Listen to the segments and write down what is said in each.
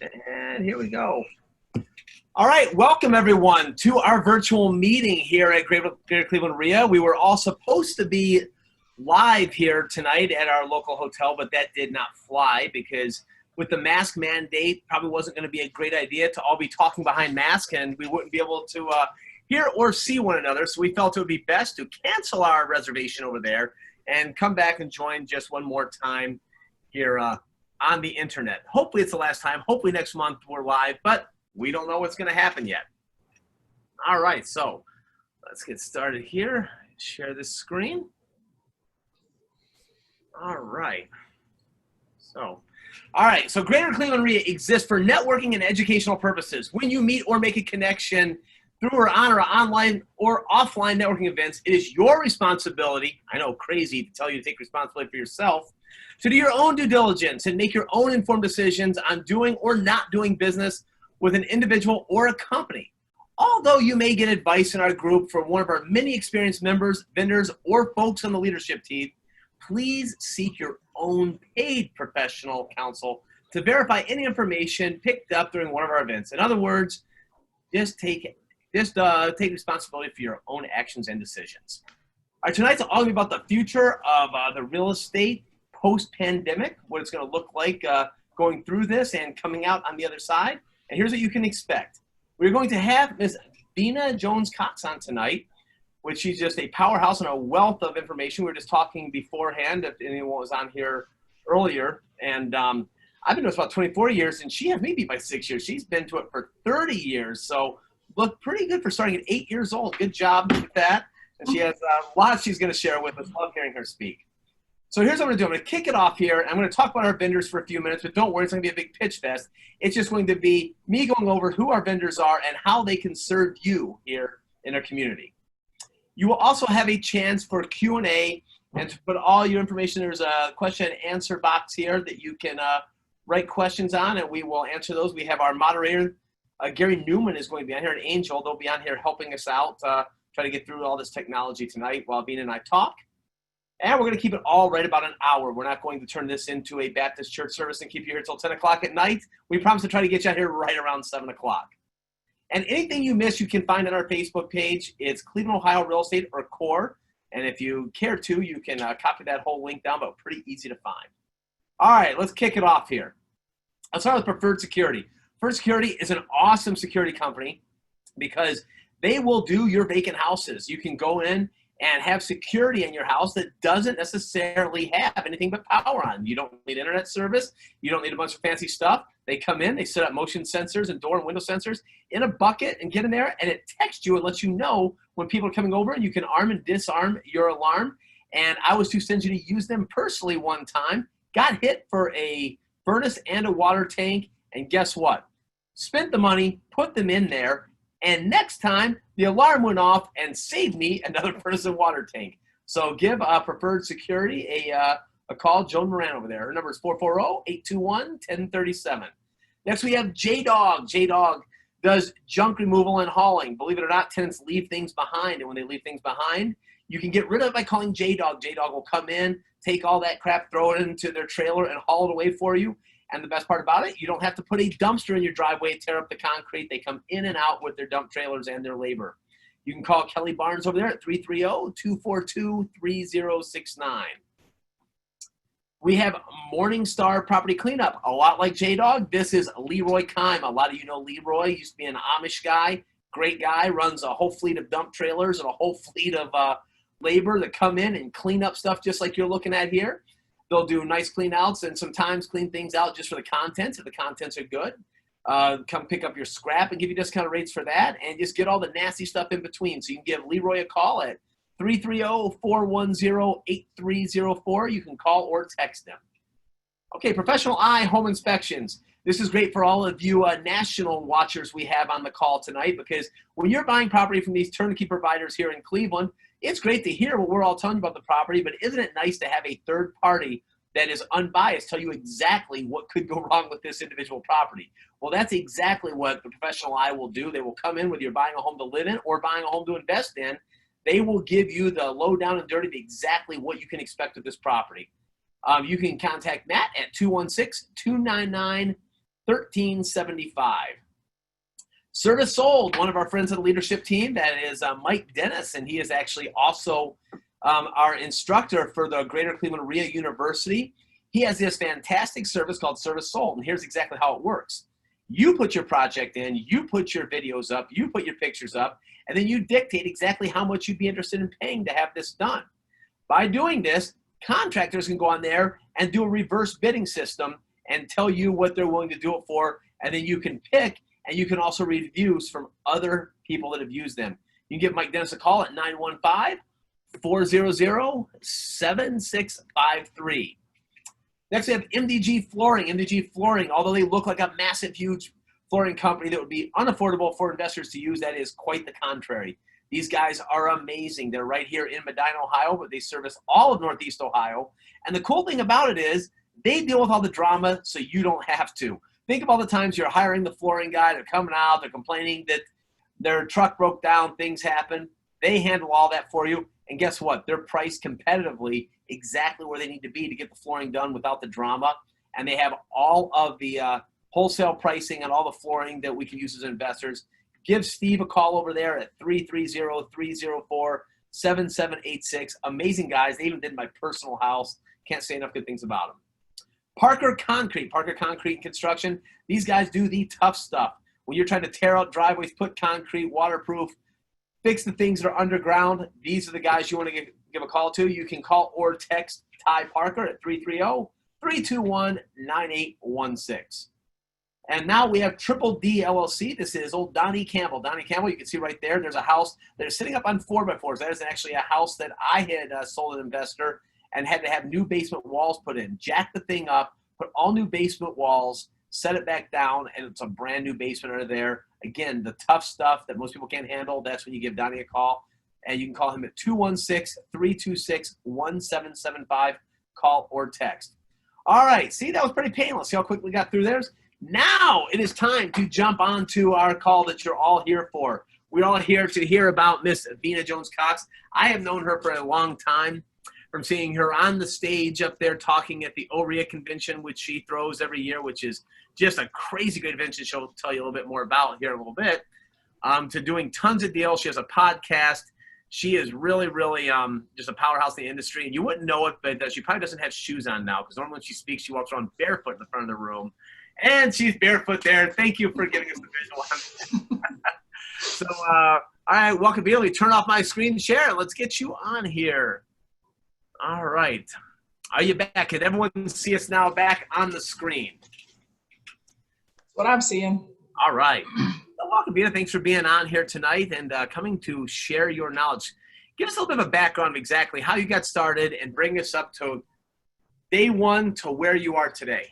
And here we go. All right, welcome everyone to our virtual meeting here at Greater Cleveland RIA. We were all supposed to be live here tonight at our local hotel, but that did not fly because with the mask mandate, probably wasn't going to be a great idea to all be talking behind masks, and we wouldn't be able to hear or see one another. So we felt it would be best to cancel our reservation over there and come back and join just one more time here on the internet. Hopefully it's the last time. Hopefully next month we're live, but we don't know what's going to happen yet. All right, so let's get started here. Share this screen. All right. So Greater Cleveland RIA exists for networking and educational purposes. When you meet or make a connection through or on or online or offline networking events, it is your responsibility, I know, crazy to tell you to take responsibility for yourself, to do your own due diligence and make your own informed decisions on doing or not doing business with an individual or a company. Although you may get advice in our group from one of our many experienced members, vendors, or folks on the leadership team, please seek your own paid professional counsel to verify any information picked up during one of our events. In other words, just take responsibility for your own actions and decisions. All right, tonight's all going to be about the future of the real estate post-pandemic, what it's going to look like going through this and coming out on the other side. And here's what you can expect. We're going to have Ms. Bina Jones-Cox on tonight, which she's just a powerhouse and a wealth of information. We were just talking beforehand, if anyone was on here earlier. And I've been doing this about 24 years, and she has me beat by 6 years. She's been to it for 30 years. So look pretty good for starting at 8 years old. Good job with that. And she has a lot she's going to share with us. Love hearing her speak. So here's what I'm going to do. I'm going to kick it off here. I'm going to talk about our vendors for a few minutes, but don't worry, it's going to be a big pitch fest. It's just going to be me going over who our vendors are and how they can serve you here in our community. You will also have a chance for Q&A and to put all your information. There's a question and answer box here that you can write questions on, and we will answer those. We have our moderator, Gary Newman, is going to be on here, and Angel. They'll be on here helping us out, try to get through all this technology tonight while Bina and I talk. And we're going to keep it all right about an hour. We're not going to turn this into a Baptist church service and keep you here until 10 o'clock at night. We promise to try to get you out here right around 7 o'clock. And anything you miss, you can find on our Facebook page. It's Cleveland, Ohio Real Estate, or CORE. And if you care to, you can copy that whole link down, but pretty easy to find. All right, let's kick it off here. Let's start with Preferred Security. Preferred Security is an awesome security company because they will do your vacant houses. You can go in and have security in your house that doesn't necessarily have anything but power on. You don't need internet service. You don't need a bunch of fancy stuff. They come in, they set up motion sensors and door and window sensors in a bucket and get in there, and it texts you and lets you know when people are coming over, and you can arm and disarm your alarm. And I was too stingy to use them personally one time, got hit for a furnace and a water tank, and guess what? Spent the money, put them in there, and next time, the alarm went off and saved me another furnace and water tank. So give Preferred Security a call. Joan Moran over there. Her number is 440-821-1037. Next, we have J-Dog. J-Dog does junk removal and hauling. Believe it or not, tenants leave things behind. And when they leave things behind, you can get rid of it by calling J-Dog. J-Dog will come in, take all that crap, throw it into their trailer, and haul it away for you. And the best part about it, you don't have to put a dumpster in your driveway, tear up the concrete. They come in and out with their dump trailers and their labor. You can call Kelly Barnes over there at 330-242-3069. We have Morningstar Property Cleanup. A lot like J-Dog, this is Leroy Kime. A lot of you know Leroy. He used to be an Amish guy. Great guy. Runs a whole fleet of dump trailers and a whole fleet of labor that come in and clean up stuff just like you're looking at here. They'll do nice clean outs and sometimes clean things out just for the contents. If the contents are good, come pick up your scrap and give you discounted rates for that, and just get all the nasty stuff in between. So you can give Leroy a call at 330-410-8304. You can call or text them. Okay, Professional Eye Home Inspections. This is great for all of you national watchers we have on the call tonight, because when you're buying property from these turnkey providers here in Cleveland, it's great to hear what we're all telling you about the property, but isn't it nice to have a third party that is unbiased tell you exactly what could go wrong with this individual property? Well, that's exactly what the Professional Eye will do. They will come in, whether you're buying a home to live in or buying a home to invest in. They will give you the low down and dirty of exactly what you can expect of this property. You can contact Matt at 216-299-3600. 1375. Service Sold, one of our friends on the leadership team, that is Mike Dennis, and he is actually also our instructor for the Greater Cleveland RIA University. He has this fantastic service called Service Sold, and here's exactly how it works. You put your project in, you put your videos up, you put your pictures up, and then you dictate exactly how much you'd be interested in paying to have this done. By doing this, contractors can go on there and do a reverse bidding system and tell you what they're willing to do it for, and then you can pick, and you can also read reviews from other people that have used them. You can give Mike Dennis a call at 915-400-7653. Next, we have MDG Flooring. MDG Flooring, although they look like a massive, huge flooring company that would be unaffordable for investors to use, that is quite the contrary. These guys are amazing. They're right here in Medina, Ohio, but they service all of Northeast Ohio. And the cool thing about it is they deal with all the drama so you don't have to. Think of all the times you're hiring the flooring guy, they're coming out, they're complaining that their truck broke down, things happen. They handle all that for you. And guess what? They're priced competitively exactly where they need to be to get the flooring done without the drama. And they have all of the wholesale pricing on all the flooring that we can use as investors. Give Steve a call over there at 330-304-7786. Amazing guys. They even did my personal house. Can't say enough good things about them. Parker Concrete and Construction. These guys do the tough stuff. When you're trying to tear out driveways, put concrete, waterproof, fix the things that are underground, these are the guys you want to give a call to. You can call or text Ty Parker at 330-321-9816. And now we have Triple D LLC. This is old Donnie Campbell. Donnie Campbell, you can see right there, there's a house that is sitting up on 4x4s. That is actually a house that I had sold an investor and had to have new basement walls put in. Jack the thing up, put all new basement walls, set it back down, and it's a brand new basement under there. Again, the tough stuff that most people can't handle, that's when you give Donnie a call. And you can call him at 216-326-1775. Call or text. All right, see, that was pretty painless. See how quickly we got through theirs? Now it is time to jump onto our call that you're all here for. We're all here to hear about Miss Vena Jones-Cox. I have known her for a long time, from seeing her on the stage up there talking at the OREA convention, which she throws every year, which is just a crazy good convention she'll tell you a little bit more about here in a little bit, to doing tons of deals. She has a podcast. She is really, really just a powerhouse in the industry. And you wouldn't know it, but she probably doesn't have shoes on now, because normally when she speaks, she walks around barefoot in the front of the room. And she's barefoot there. Thank you for giving us the visual on that. So, all right, welcome, Vena. Let me turn off my screen share, and let's get you on here. All right. Are you back? Can everyone see us now back on the screen? What I'm seeing. All right. Well, welcome, Vena. Thanks for being on here tonight and coming to share your knowledge. Give us a little bit of a background of exactly how you got started and bring us up to day one to where you are today.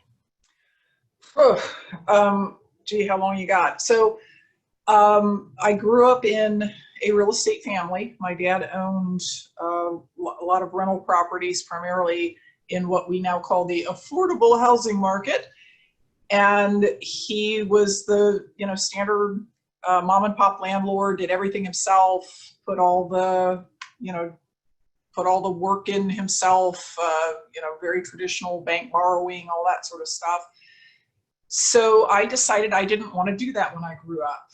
Gee, how long you got? So I grew up in a real estate family. My dad owned a lot of rental properties, primarily in what we now call the affordable housing market. And he was the, standard mom and pop landlord, did everything himself, put all the work in himself, very traditional bank borrowing, all that sort of stuff. So I decided I didn't want to do that when I grew up,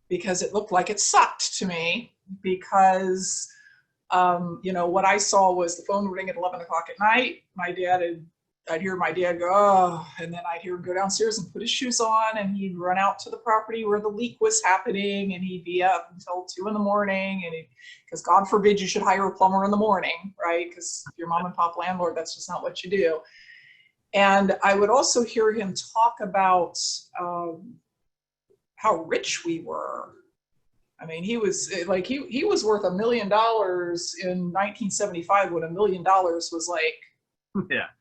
because it looked like it sucked to me, because, what I saw was the phone would ring at 11 o'clock at night. I'd hear my dad go, oh, and then I'd hear him go downstairs and put his shoes on, and he'd run out to the property where the leak was happening, and he'd be up until 2 in the morning, because God forbid you should hire a plumber in the morning, right? Because if you're mom and pop landlord, that's just not what you do. And I would also hear him talk about how rich we were. I mean, he was like, he was worth $1 million in 1975 when $1 million was like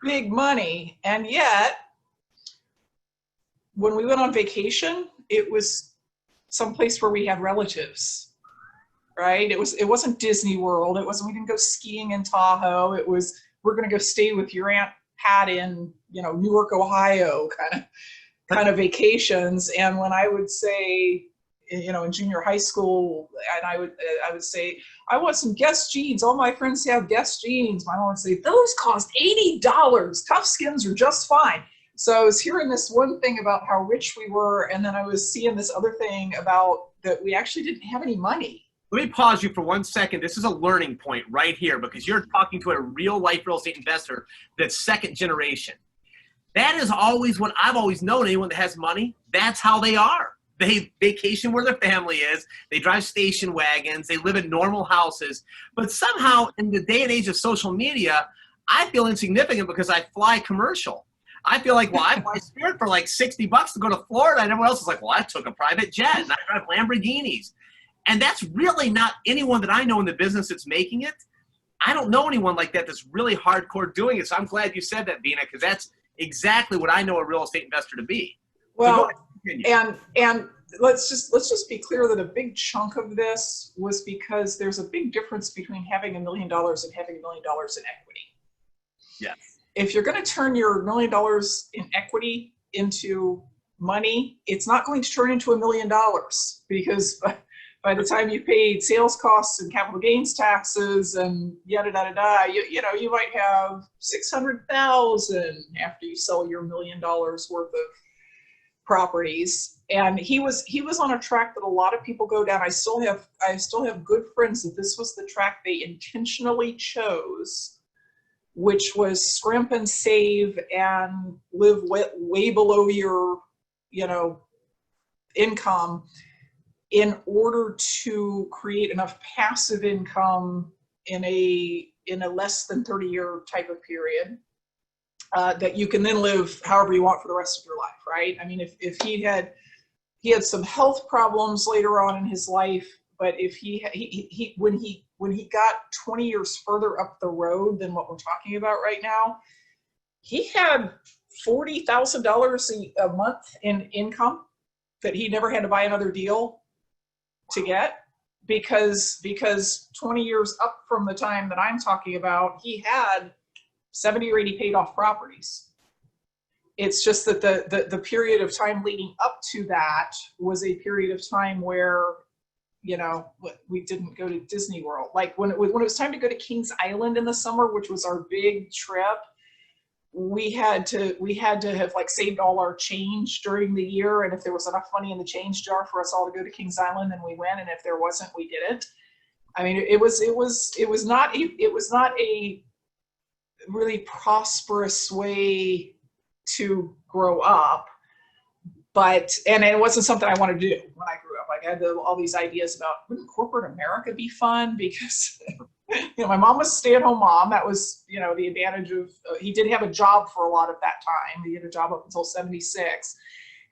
big money. And yet, when we went on vacation, it was someplace where we had relatives, right? It wasn't Disney World. We didn't go skiing in Tahoe. It was, we're going to go stay with your Aunt Pat in, Newark, Ohio, kind of vacations. And when I would say, in junior high school, and I would say, I want some Guess jeans. All my friends have Guess jeans. My mom would say, those cost $80. Tough Skins are just fine. So I was hearing this one thing about how rich we were, and then I was seeing this other thing about that we actually didn't have any money. Let me pause you for 1 second. This is a learning point right here because you're talking to a real life real estate investor that's second generation. That is always what I've always known. Anyone that has money, that's how they are. They vacation where their family is. They drive station wagons. They live in normal houses. But somehow in the day and age of social media, I feel insignificant because I fly commercial. I feel like, well, I fly Spirit for like $60 to go to Florida. And everyone else is like, well, I took a private jet and I drive Lamborghinis. And that's really not anyone that I know in the business that's making it. I don't know anyone like that that's really hardcore doing it. So I'm glad you said that, Vina, because that's exactly what I know a real estate investor to be. Well, and let's just be clear that a big chunk of this was because there's a big difference between having $1 million and having $1 million in equity. Yes. If you're going to turn your $1 million in equity into money, it's not going to turn into $1 million because by the time you paid sales costs and capital gains taxes and yada yada yada, you might have 600,000 after you sell your $1 million worth of properties. And he was on a track that a lot of people go down. I still have good friends that this was the track they intentionally chose, which was scrimp and save and live way below your income in order to create enough passive income in a less than 30-year type of period that you can then live however you want for the rest of your life, right? I mean, if he had some health problems later on in his life, but if when he got 20 years further up the road than what we're talking about right now, he had $40,000 a month in income that he never had to buy another deal to get, because 20 years up from the time that I'm talking about, he had 70 or 80 paid off properties. It's just that the period of time leading up to that was a period of time where, we didn't go to Disney World. Like when it was time to go to Kings Island in the summer, which was our big trip, we had to have like saved all our change during the year. And if there was enough money in the change jar for us all to go to Kings Island, then we went. And if there wasn't, we didn't. I mean, it was not a really prosperous way to grow up, and it wasn't something I wanted to do when I grew up. Like I had all these ideas about, wouldn't corporate America be fun? Because my mom was a stay-at-home mom. That was, the advantage of, he did have a job for a lot of that time. He had a job up until 76.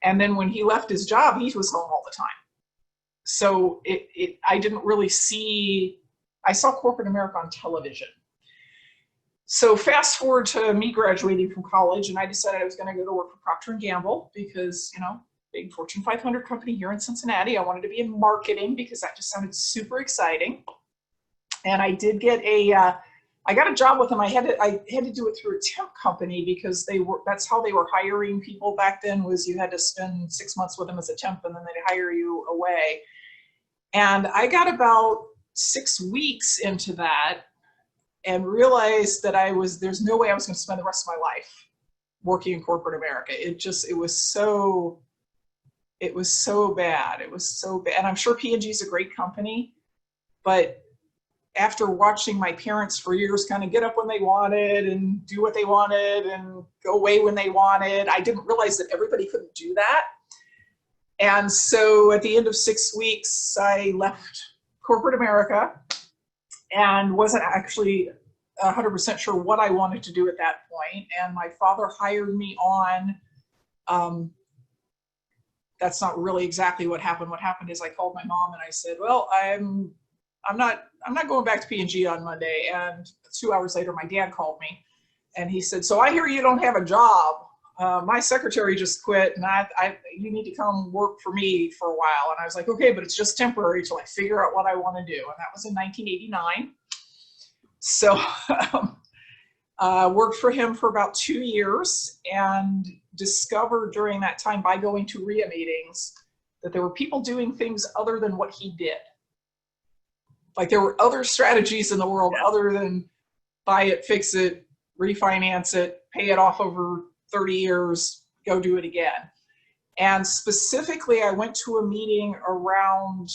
And then when he left his job, he was home all the time. So I didn't really I saw corporate America on television. So fast forward to me graduating from college, and I decided I was going to go to work for Procter & Gamble because, big Fortune 500 company here in Cincinnati. I wanted to be in marketing because that just sounded super exciting. And I did get I got a job with them. I had to do it through a temp company because that's how they were hiring people back then, was you had to spend 6 months with them as a temp and then they'd hire you away. And I got about 6 weeks into that and realized that there's no way I was going to spend the rest of my life working in corporate America. It was so bad. It was so bad. And I'm sure P&G is a great company, but after watching my parents for years kind of get up when they wanted and do what they wanted and go away when they wanted, I didn't realize that everybody couldn't do that. And so at the end of 6 weeks, I left corporate America and wasn't actually 100% sure what I wanted to do at that point. And my father hired me on. That's not really exactly what happened. What happened is I called my mom and I said, well, I'm not going back to P&G on Monday. And 2 hours later, my dad called me and he said, so I hear you don't have a job. My secretary just quit and you need to come work for me for a while. And I was like, okay, but it's just temporary till I figure out what I want to do. And that was in 1989. So worked for him for about 2 years and discovered during that time by going to RIA meetings that there were people doing things other than what he did. Like there were other strategies in the world other than buy it, fix it, refinance it, pay it off over 30 years, go do it again. And specifically, I went to a meeting around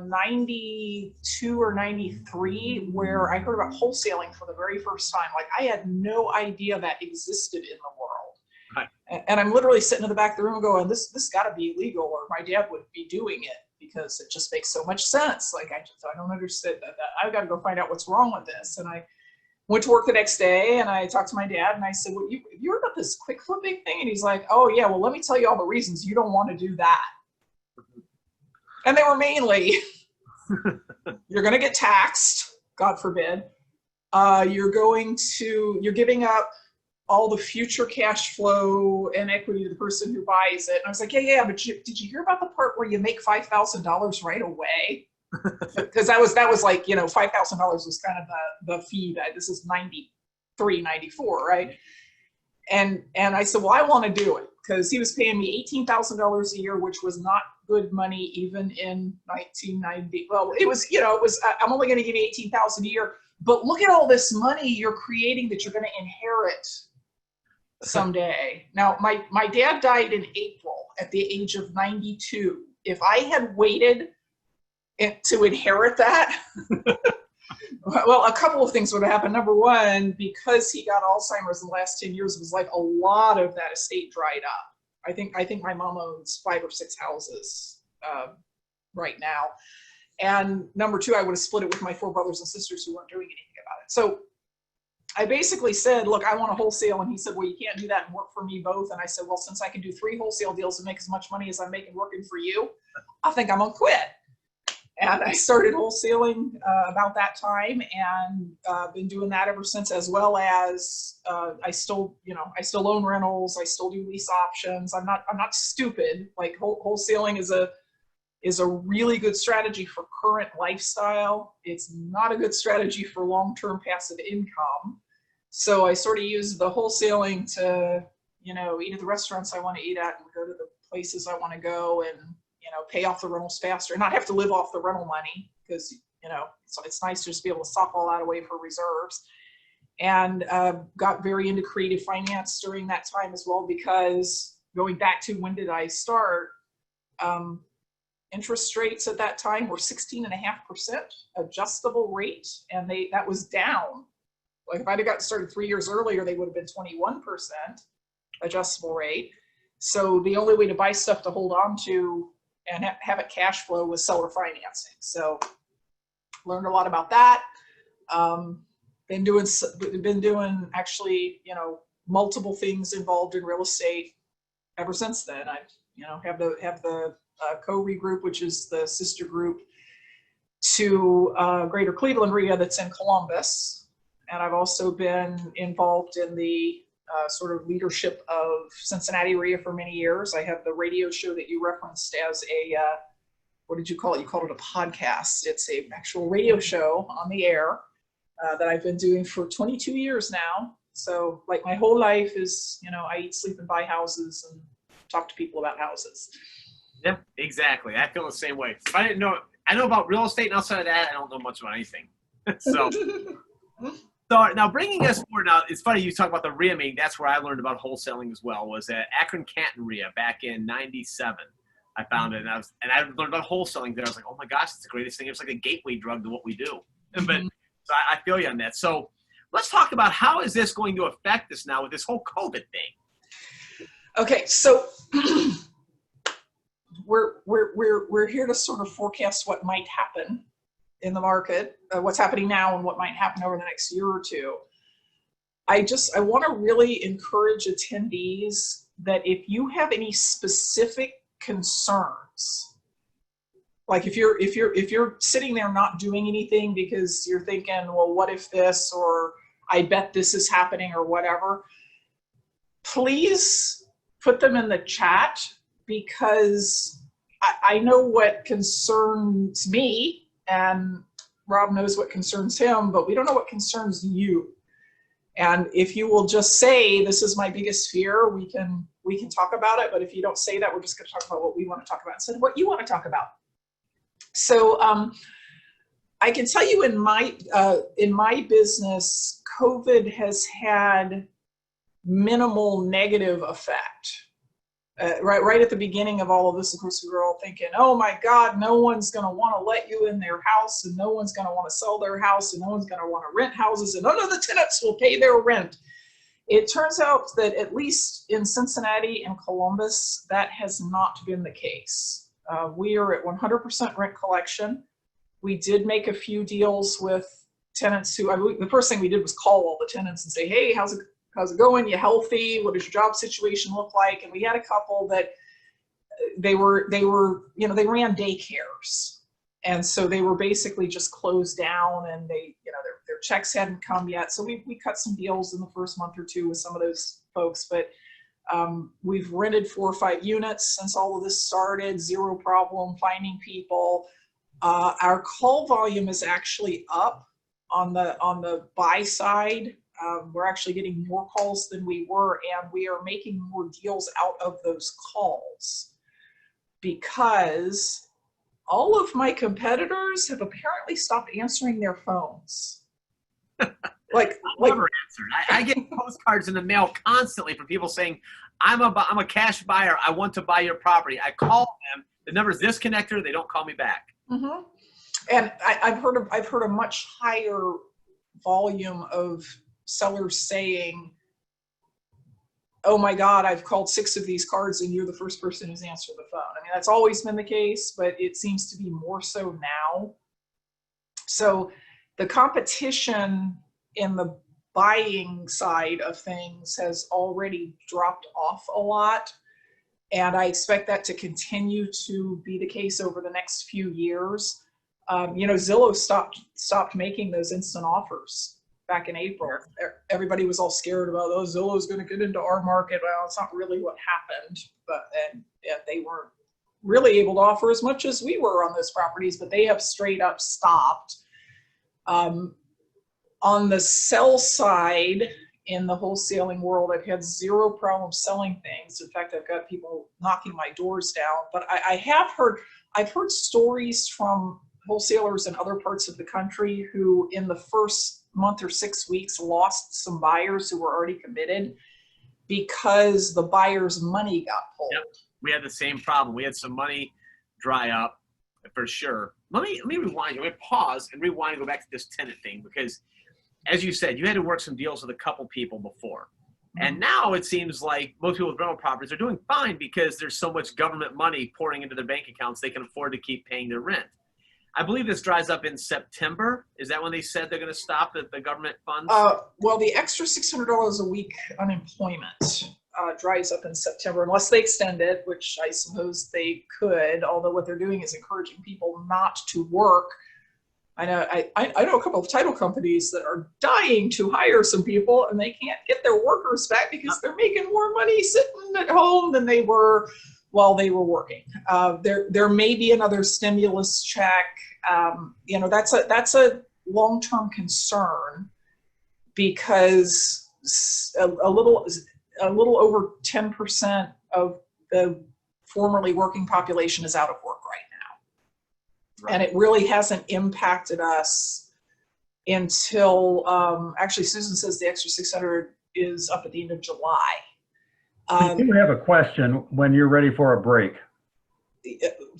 92 or 93 where I heard about wholesaling for the very first time. Like, I had no idea that existed in the world. Right. And I'm literally sitting in the back of the room going, this got to be illegal, or my dad would be doing it, because it just makes so much sense. Like, I don't understand that. I've got to go find out what's wrong with this. And I went to work the next day and I talked to my dad and I said, well, you heard about this quick flipping thing? And he's like, oh yeah, well, let me tell you all the reasons you don't want to do that. And they were mainly, you're going to get taxed, God forbid. You're giving up all the future cash flow and equity to the person who buys it. And I was like, yeah, but did you hear about the part where you make $5,000 right away? Because that was like, $5,000 was kind of the fee. That this is 93, 94, right? And I said, well, I want to do it, because he was paying me $18,000 a year, which was not good money even in 1990. Well, it was, I'm only going to give you $18,000 a year, but look at all this money you're creating that you're going to inherit someday. Now, my dad died in April at the age of 92. If I had waited to inherit that, well, a couple of things would have happened. Number one, because he got Alzheimer's in the last 10 years, it was like a lot of that estate dried up. I think my mom owns 5 or 6 houses right now. And number two, I would have split it with my 4 brothers and sisters who weren't doing anything about it. So I basically said, look, I want to wholesale. And he said, well, you can't do that and work for me both. And I said, well, since I can do 3 wholesale deals and make as much money as I'm making working for you, I think I'm going to quit. And I started wholesaling about that time, and been doing that ever since, as well as I still own rentals. I still do lease options. I'm not stupid. Like, wholesaling is a really good strategy for current lifestyle. It's not a good strategy for long-term passive income. So I sort of use the wholesaling to, eat at the restaurants I want to eat at and go to the places I want to go, and pay off the rentals faster and not have to live off the rental money, because, so it's nice to just be able to sock all that away for reserves. And got very into creative finance during that time as well, because going back to when did I start, interest rates at that time were 16.5% adjustable rate, and that was down. Like, if I'd have gotten started 3 years earlier, they would have been 21% adjustable rate. So the only way to buy stuff to hold on to and have it cash flow was seller financing. So learned a lot about that. Been doing actually, multiple things involved in real estate ever since then. I, have the CORE group, which is the sister group to Greater Cleveland REIA that's in Columbus. And I've also been involved in the sort of leadership of Cincinnati REIA for many years. I have the radio show that you referenced as a, what did you call it? You called it a podcast. It's a actual radio show on the air that I've been doing for 22 years now. So, like, my whole life is, I eat, sleep, and buy houses and talk to people about houses. Yep, exactly. I feel the same way. If I know about real estate, and outside of that, I don't know much about anything. So now bringing us forward, now it's funny you talk about the REIA meeting. That's where I learned about wholesaling as well, was at Akron Canton REIA back in '97. I found it, and I learned about wholesaling there. I was like, oh my gosh, it's the greatest thing. It's like a gateway drug to what we do. But so I feel you on that. So let's talk about how is this going to affect us now with this whole COVID thing? Okay, so we're here to sort of forecast what might happen in the market, what's happening now and what might happen over the next year or two. I want to really encourage attendees that if you have any specific concerns, like if you're sitting there not doing anything because you're thinking, well, what if this, or I bet this is happening, or whatever, please put them in the chat, because I know what concerns me, and Rob knows what concerns him, but we don't know what concerns you. And if you will just say, this is my biggest fear, we can talk about it. But if you don't say that, we're just going to talk about what we want to talk about instead of what you want to talk about. So I can tell you in my business, COVID has had minimal negative effect. Right at the beginning of all of this, of course, we were all thinking, oh my God, no one's going to want to let you in their house, and no one's going to want to sell their house, and no one's going to want to rent houses, and none of the tenants will pay their rent. It turns out that at least in Cincinnati and Columbus, that has not been the case. We are at 100% rent collection. We did make a few deals with tenants who, the first thing we did was call all the tenants and say, hey, how's it going? You healthy? What does your job situation look like? And we had a couple that they ran daycares. And so they were basically just closed down, and their checks hadn't come yet. So we cut some deals in the first month or two with some of those folks, but we've rented 4 or 5 units since all of this started, zero problem finding people. Our call volume is actually up on the buy side. We're actually getting more calls than we were, and we are making more deals out of those calls because all of my competitors have apparently stopped answering their phones. Like never answered. I get postcards in the mail constantly from people saying, I'm a cash buyer. I want to buy your property. I call them. The number's disconnected. They don't call me back. Mm-hmm. And I've heard a much higher volume of sellers saying, oh my God, I've called 6 of these cards and you're the first person who's answered the phone. I mean, that's always been the case, but it seems to be more so now. So the competition in the buying side of things has already dropped off a lot. And I expect that to continue to be the case over the next few years. Zillow stopped making those instant offers back in April. Everybody was all scared about, oh, Zillow's going to get into our market. Well, it's not really what happened, and they weren't really able to offer as much as we were on those properties, but they have straight up stopped. On the sell side, in the wholesaling world, I've had zero problem selling things. In fact, I've got people knocking my doors down, but I've heard stories from wholesalers in other parts of the country who in the first month or 6 weeks lost some buyers who were already committed because the buyer's money got pulled. Yep. We had the same problem. We had some money dry up for sure. Let me rewind. I'm going to pause and rewind and go back to this tenant thing because, as you said, you had to work some deals with a couple people before. And now it seems like most people with rental properties are doing fine because there's so much government money pouring into their bank accounts, they can afford to keep paying their rent. I believe this dries up in September. Is that when they said they're going to stop the government funds? Well, the extra $600 a week unemployment dries up in September, unless they extend it, which I suppose they could, although what they're doing is encouraging people not to work. I know a couple of title companies that are dying to hire some people, and they can't get their workers back because they're making more money sitting at home than they were while they were working. There may be another stimulus check. That's a long-term concern because a little over 10% of the formerly working population is out of work right now. Right. And it really hasn't impacted us until, actually Susan says the extra 600 is up at the end of July. I do have a question when you're ready for a break.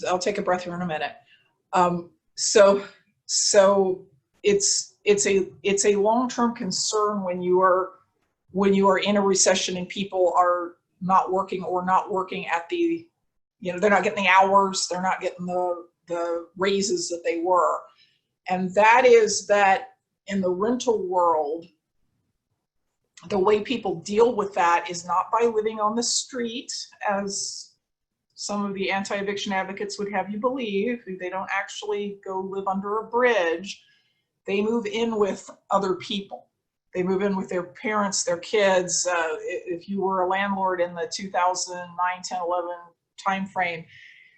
I'll take a breath here in a minute. So it's a long-term concern when you are in a recession and people are not working or not working at the, they're not getting the hours, they're not getting the raises that they were. And that is that in the rental world, the way people deal with that is not by living on the street, as some of the anti-eviction advocates would have you believe. They don't actually go live under a bridge. They move in with other people. They move in with their parents, their kids. If you were a landlord in the 2009, 10, 11 timeframe,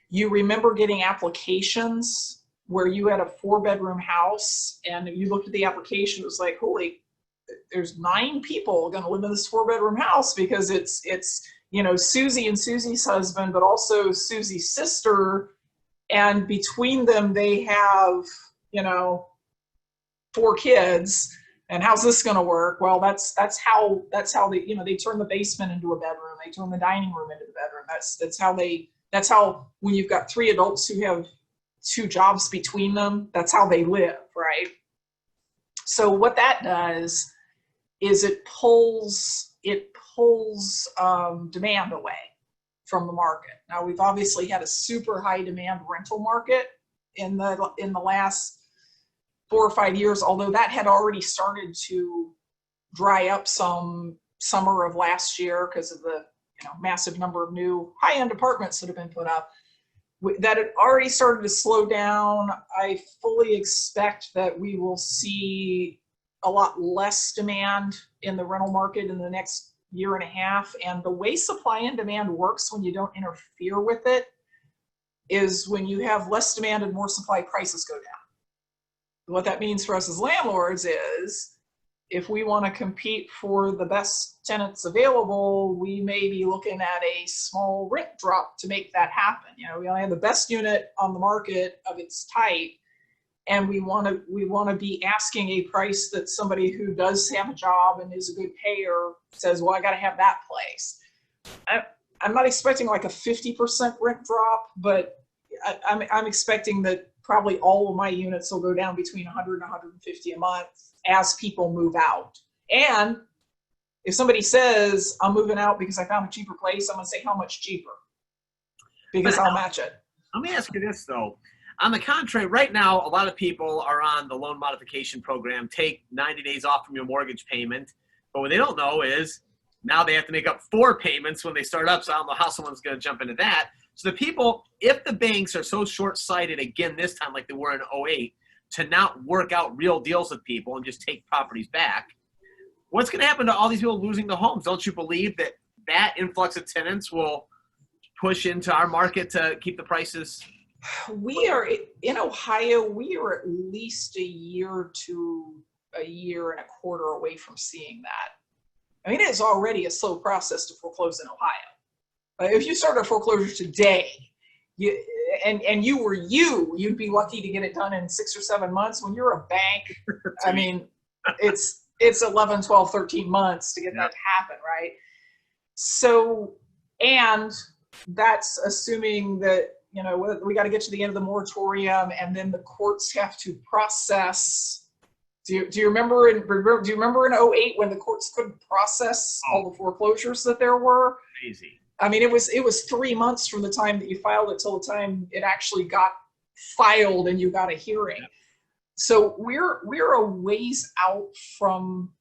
you remember getting applications where you had a 4-bedroom house, and you looked at the application, it was like, holy, there's 9 people going to live in this 4-bedroom house because it's Susie and Susie's husband, but also Susie's sister, and between them they have 4 kids. And how's this going to work? Well, that's how they, you know, they turn the basement into a bedroom. They turn the dining room into the bedroom. That's how when you've got 3 adults who have 2 jobs between them, that's how they live, right? So what that does is it pulls demand away from the market. Now, we've obviously had a super high demand rental market in the last 4 or 5 years, although that had already started to dry up some summer of last year because of the massive number of new high-end apartments that have been put up. That had already started to slow down. I fully expect that we will see a lot less demand in the rental market in the next year and a half. And the way supply and demand works when you don't interfere with it is when you have less demand and more supply, prices go down. What that means for us as landlords is if we want to compete for the best tenants available, we may be looking at a small rent drop to make that happen. We only have the best unit on the market of its type, and we want to be asking a price that somebody who does have a job and is a good payer says, well, I got to have that place. I'm not expecting like a 50% rent drop, but I'm expecting that probably all of my units will go down between 100 and 150 a month as people move out. And if somebody says, I'm moving out because I found a cheaper place, I'm going to say, how much cheaper? Because I'll match it. Let me ask you this, though. On the contrary, right now, a lot of people are on the loan modification program, take 90 days off from your mortgage payment. But what they don't know is now they have to make up 4 payments when they start up. So I don't know how someone's going to jump into that. So the people, if the banks are so short-sighted again this time like they were in 2008, to not work out real deals with people and just take properties back, what's going to happen to all these people losing the homes? Don't you believe that that influx of tenants will push into our market to keep the prices? We are, in Ohio, we are at least a year to a year and a quarter away from seeing that. I mean, it is already a slow process to foreclose in Ohio. If you start a foreclosure today, you'd be lucky to get it done in 6 or 7 months. When you're a bank, I mean, it's 11, 12, 13 months to get that to happen, right? So, and that's assuming that, we got to get to the end of the moratorium and then the courts have to process. Do you remember in 2008 when the courts couldn't process all the foreclosures that there were? Crazy. I mean, it was 3 months from the time that you filed it till the time it actually got filed and you got a hearing. So we're a ways out from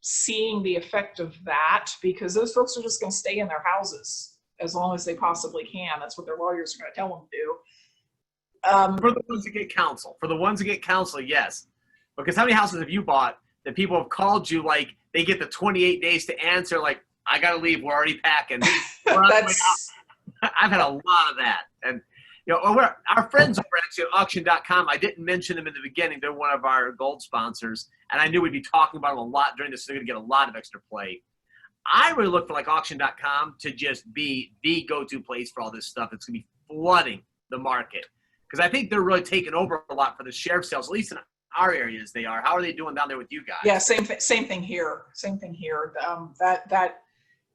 seeing the effect of that because those folks are just going to stay in their houses as long as they possibly can. That's what their lawyers are going to tell them to do. For the ones that get counsel, yes. Because how many houses have you bought that people have called you like they get the 28 days to answer like, I got to leave, we're already packing. I've had a lot of that. And, our friends over at auction.com, I didn't mention them in the beginning. They're one of our gold sponsors. And I knew we'd be talking about them a lot during this, so they're going to get a lot of extra play. I really look for like auction.com to just be the go-to place for all this stuff. It's going to be flooding the market. Because I think they're really taking over a lot for the sheriff sales, at least in our areas they are. How are they doing down there with you guys? Yeah, same thing here. That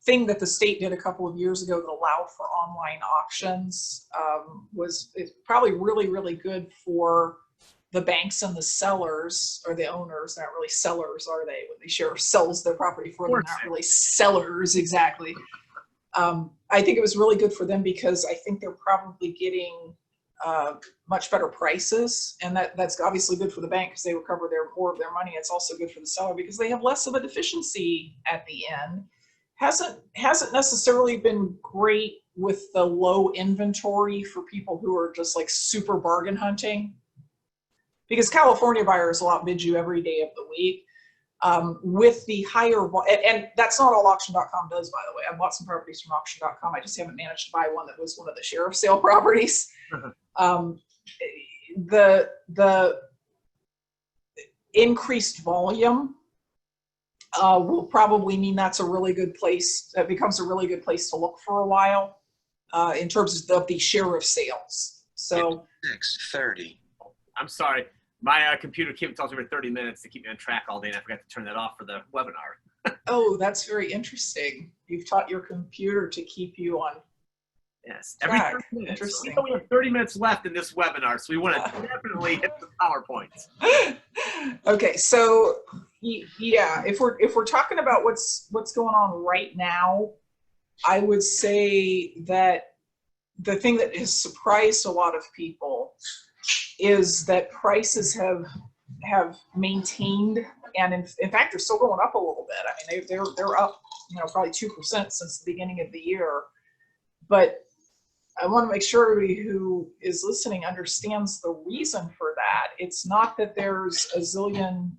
thing that the state did a couple of years ago that allowed for online auctions it's probably really, really good for the banks and the sellers or the owners. They're not really sellers, are they? When the sheriff sells their property for them, not really sellers exactly. I think it was really good for them because I think they're probably getting much better prices, and that's obviously good for the bank because they recover more of their money. It's also good for the seller because they have less of a deficiency at the end. Hasn't necessarily been great with the low inventory for people who are just like super bargain hunting, because California buyers will outbid you every day of the week. With the higher, and that's not all auction.com does, by the way. I bought some properties from auction.com. I just haven't managed to buy one that was one of the sheriff sale properties. The increased volume will probably mean that's a really good place. That becomes a really good place to look for a while in terms of the sheriff sales. So 6:30. I'm sorry. My computer tells me every 30 minutes to keep me on track all day, and I forgot to turn that off for the webinar. Oh, that's very interesting. You've taught your computer to keep you on Yes, every track. 30 minutes. Interesting. We only have 30 minutes left in this webinar, so we want to definitely hit the PowerPoints. Okay, so yeah, if we're talking about what's going on right now, I would say that the thing that has surprised a lot of people is that prices have maintained, and in fact they're still going up a little bit. I mean, they're up, probably 2% since the beginning of the year. But I want to make sure everybody who is listening understands the reason for that. It's not that there's a zillion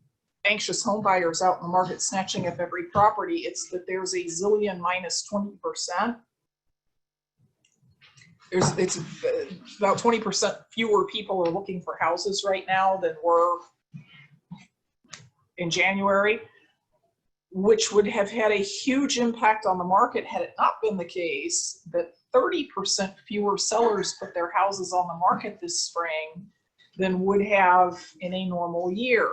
anxious home buyers out in the market snatching up every property. It's that there's a zillion minus 20%. It's about 20% fewer people are looking for houses right now than were in January, which would have had a huge impact on the market had it not been the case that 30% fewer sellers put their houses on the market this spring than would have in a normal year.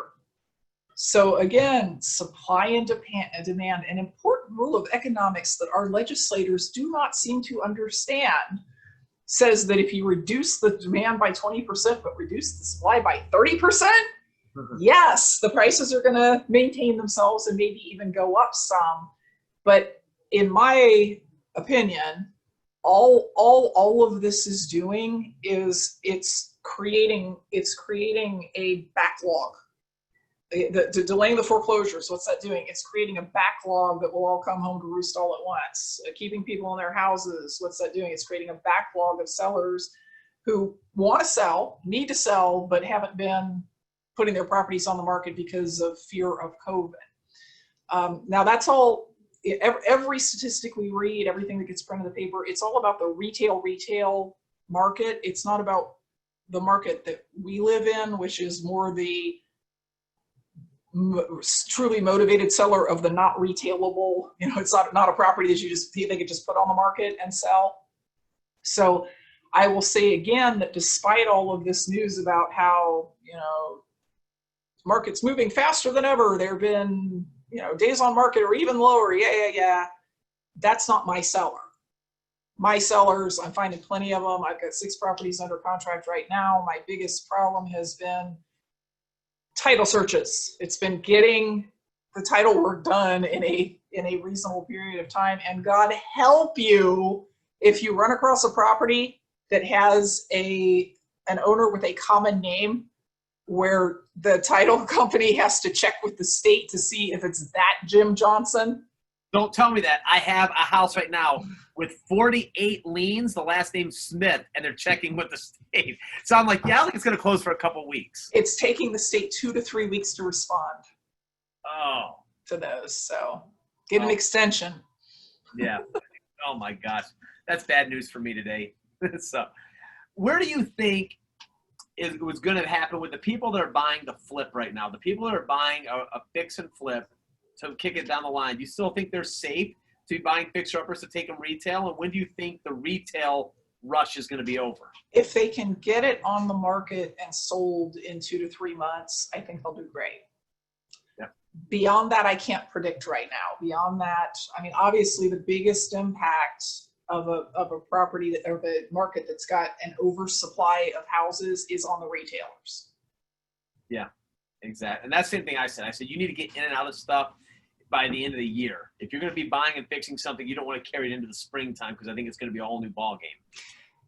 So again, supply and demand, an important rule of economics that our legislators do not seem to understand, says that if you reduce the demand by 20% but reduce the supply by 30%, yes, the prices are going to maintain themselves and maybe even go up some. But in my opinion, all of this is doing is it's creating a backlog. The delaying the foreclosures, what's that doing? It's creating a backlog that will all come home to roost all at once. Keeping people in their houses, what's that doing? It's creating a backlog of sellers who want to sell, need to sell, but haven't been putting their properties on the market because of fear of COVID. Now that's all, every statistic we read, everything that gets printed in the paper, it's all about the retail market. It's not about the market that we live in, which is more the truly motivated seller of the not retailable, it's not a property that they could just put on the market and sell. So I will say again that despite all of this news about how, market's moving faster than ever, there have been, days on market or even lower, that's not my seller. My sellers, I'm finding plenty of them. I've got 6 properties under contract right now. My biggest problem has been title searches. It's been getting the title work done in a reasonable period of time. And God help you if you run across a property that has an owner with a common name where the title company has to check with the state to see if it's that Jim Johnson. Don't tell me that. I have a house right now with 48 liens, the last name Smith, and they're checking with the state. So I'm like, I think it's going to close for a couple weeks. It's taking the state 2 to 3 weeks to respond to those. So get an extension. Yeah. Oh my gosh. That's bad news for me today. So where do you think it was going to happen with the people that are buying the flip right now? The people that are buying a fix and flip to kick it down the line, do you still think they're safe to be buying fixer-uppers to take them retail? And when do you think the retail rush is going to be over? If they can get it on the market and sold in 2 to 3 months, I think they'll do great. Yep. Beyond that, I can't predict right now. Beyond that, I mean, obviously the biggest impact of a property or the market that's got an oversupply of houses is on the retailers. Yeah, exactly. And that's the same thing I said. I said, you need to get in and out of stuff by the end of the year. If you're going to be buying and fixing something, you don't want to carry it into the springtime because I think it's going to be a whole new ball game.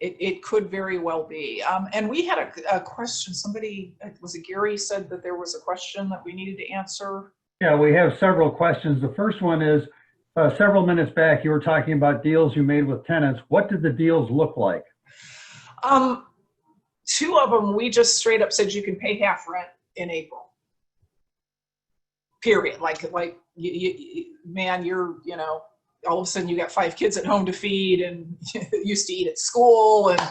It could very well be. And we had a question. Somebody, was it Gary, said that there was a question that we needed to answer? Yeah, we have several questions. The first one is, several minutes back, you were talking about deals you made with tenants. What did the deals look like? 2 of them, we just straight up said you can pay half rent in April. Period. Like man, you're, all of a sudden you got 5 kids at home to feed and used to eat at school, and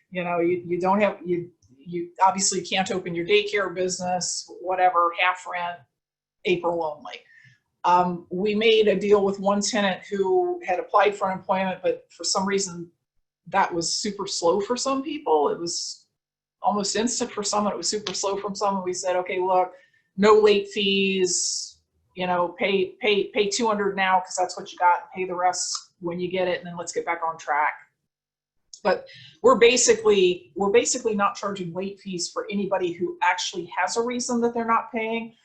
you don't have, you obviously can't open your daycare business, whatever, half rent, April only. We made a deal with one tenant who had applied for unemployment, but for some reason that was super slow for some people. It was almost instant for some, and it was super slow from some. And we said, okay, look, no late fees, you know, pay 200 now because that's what you got, pay the rest when you get it, and then let's get back on track. But we're basically not charging late fees for anybody who actually has a reason that they're not paying.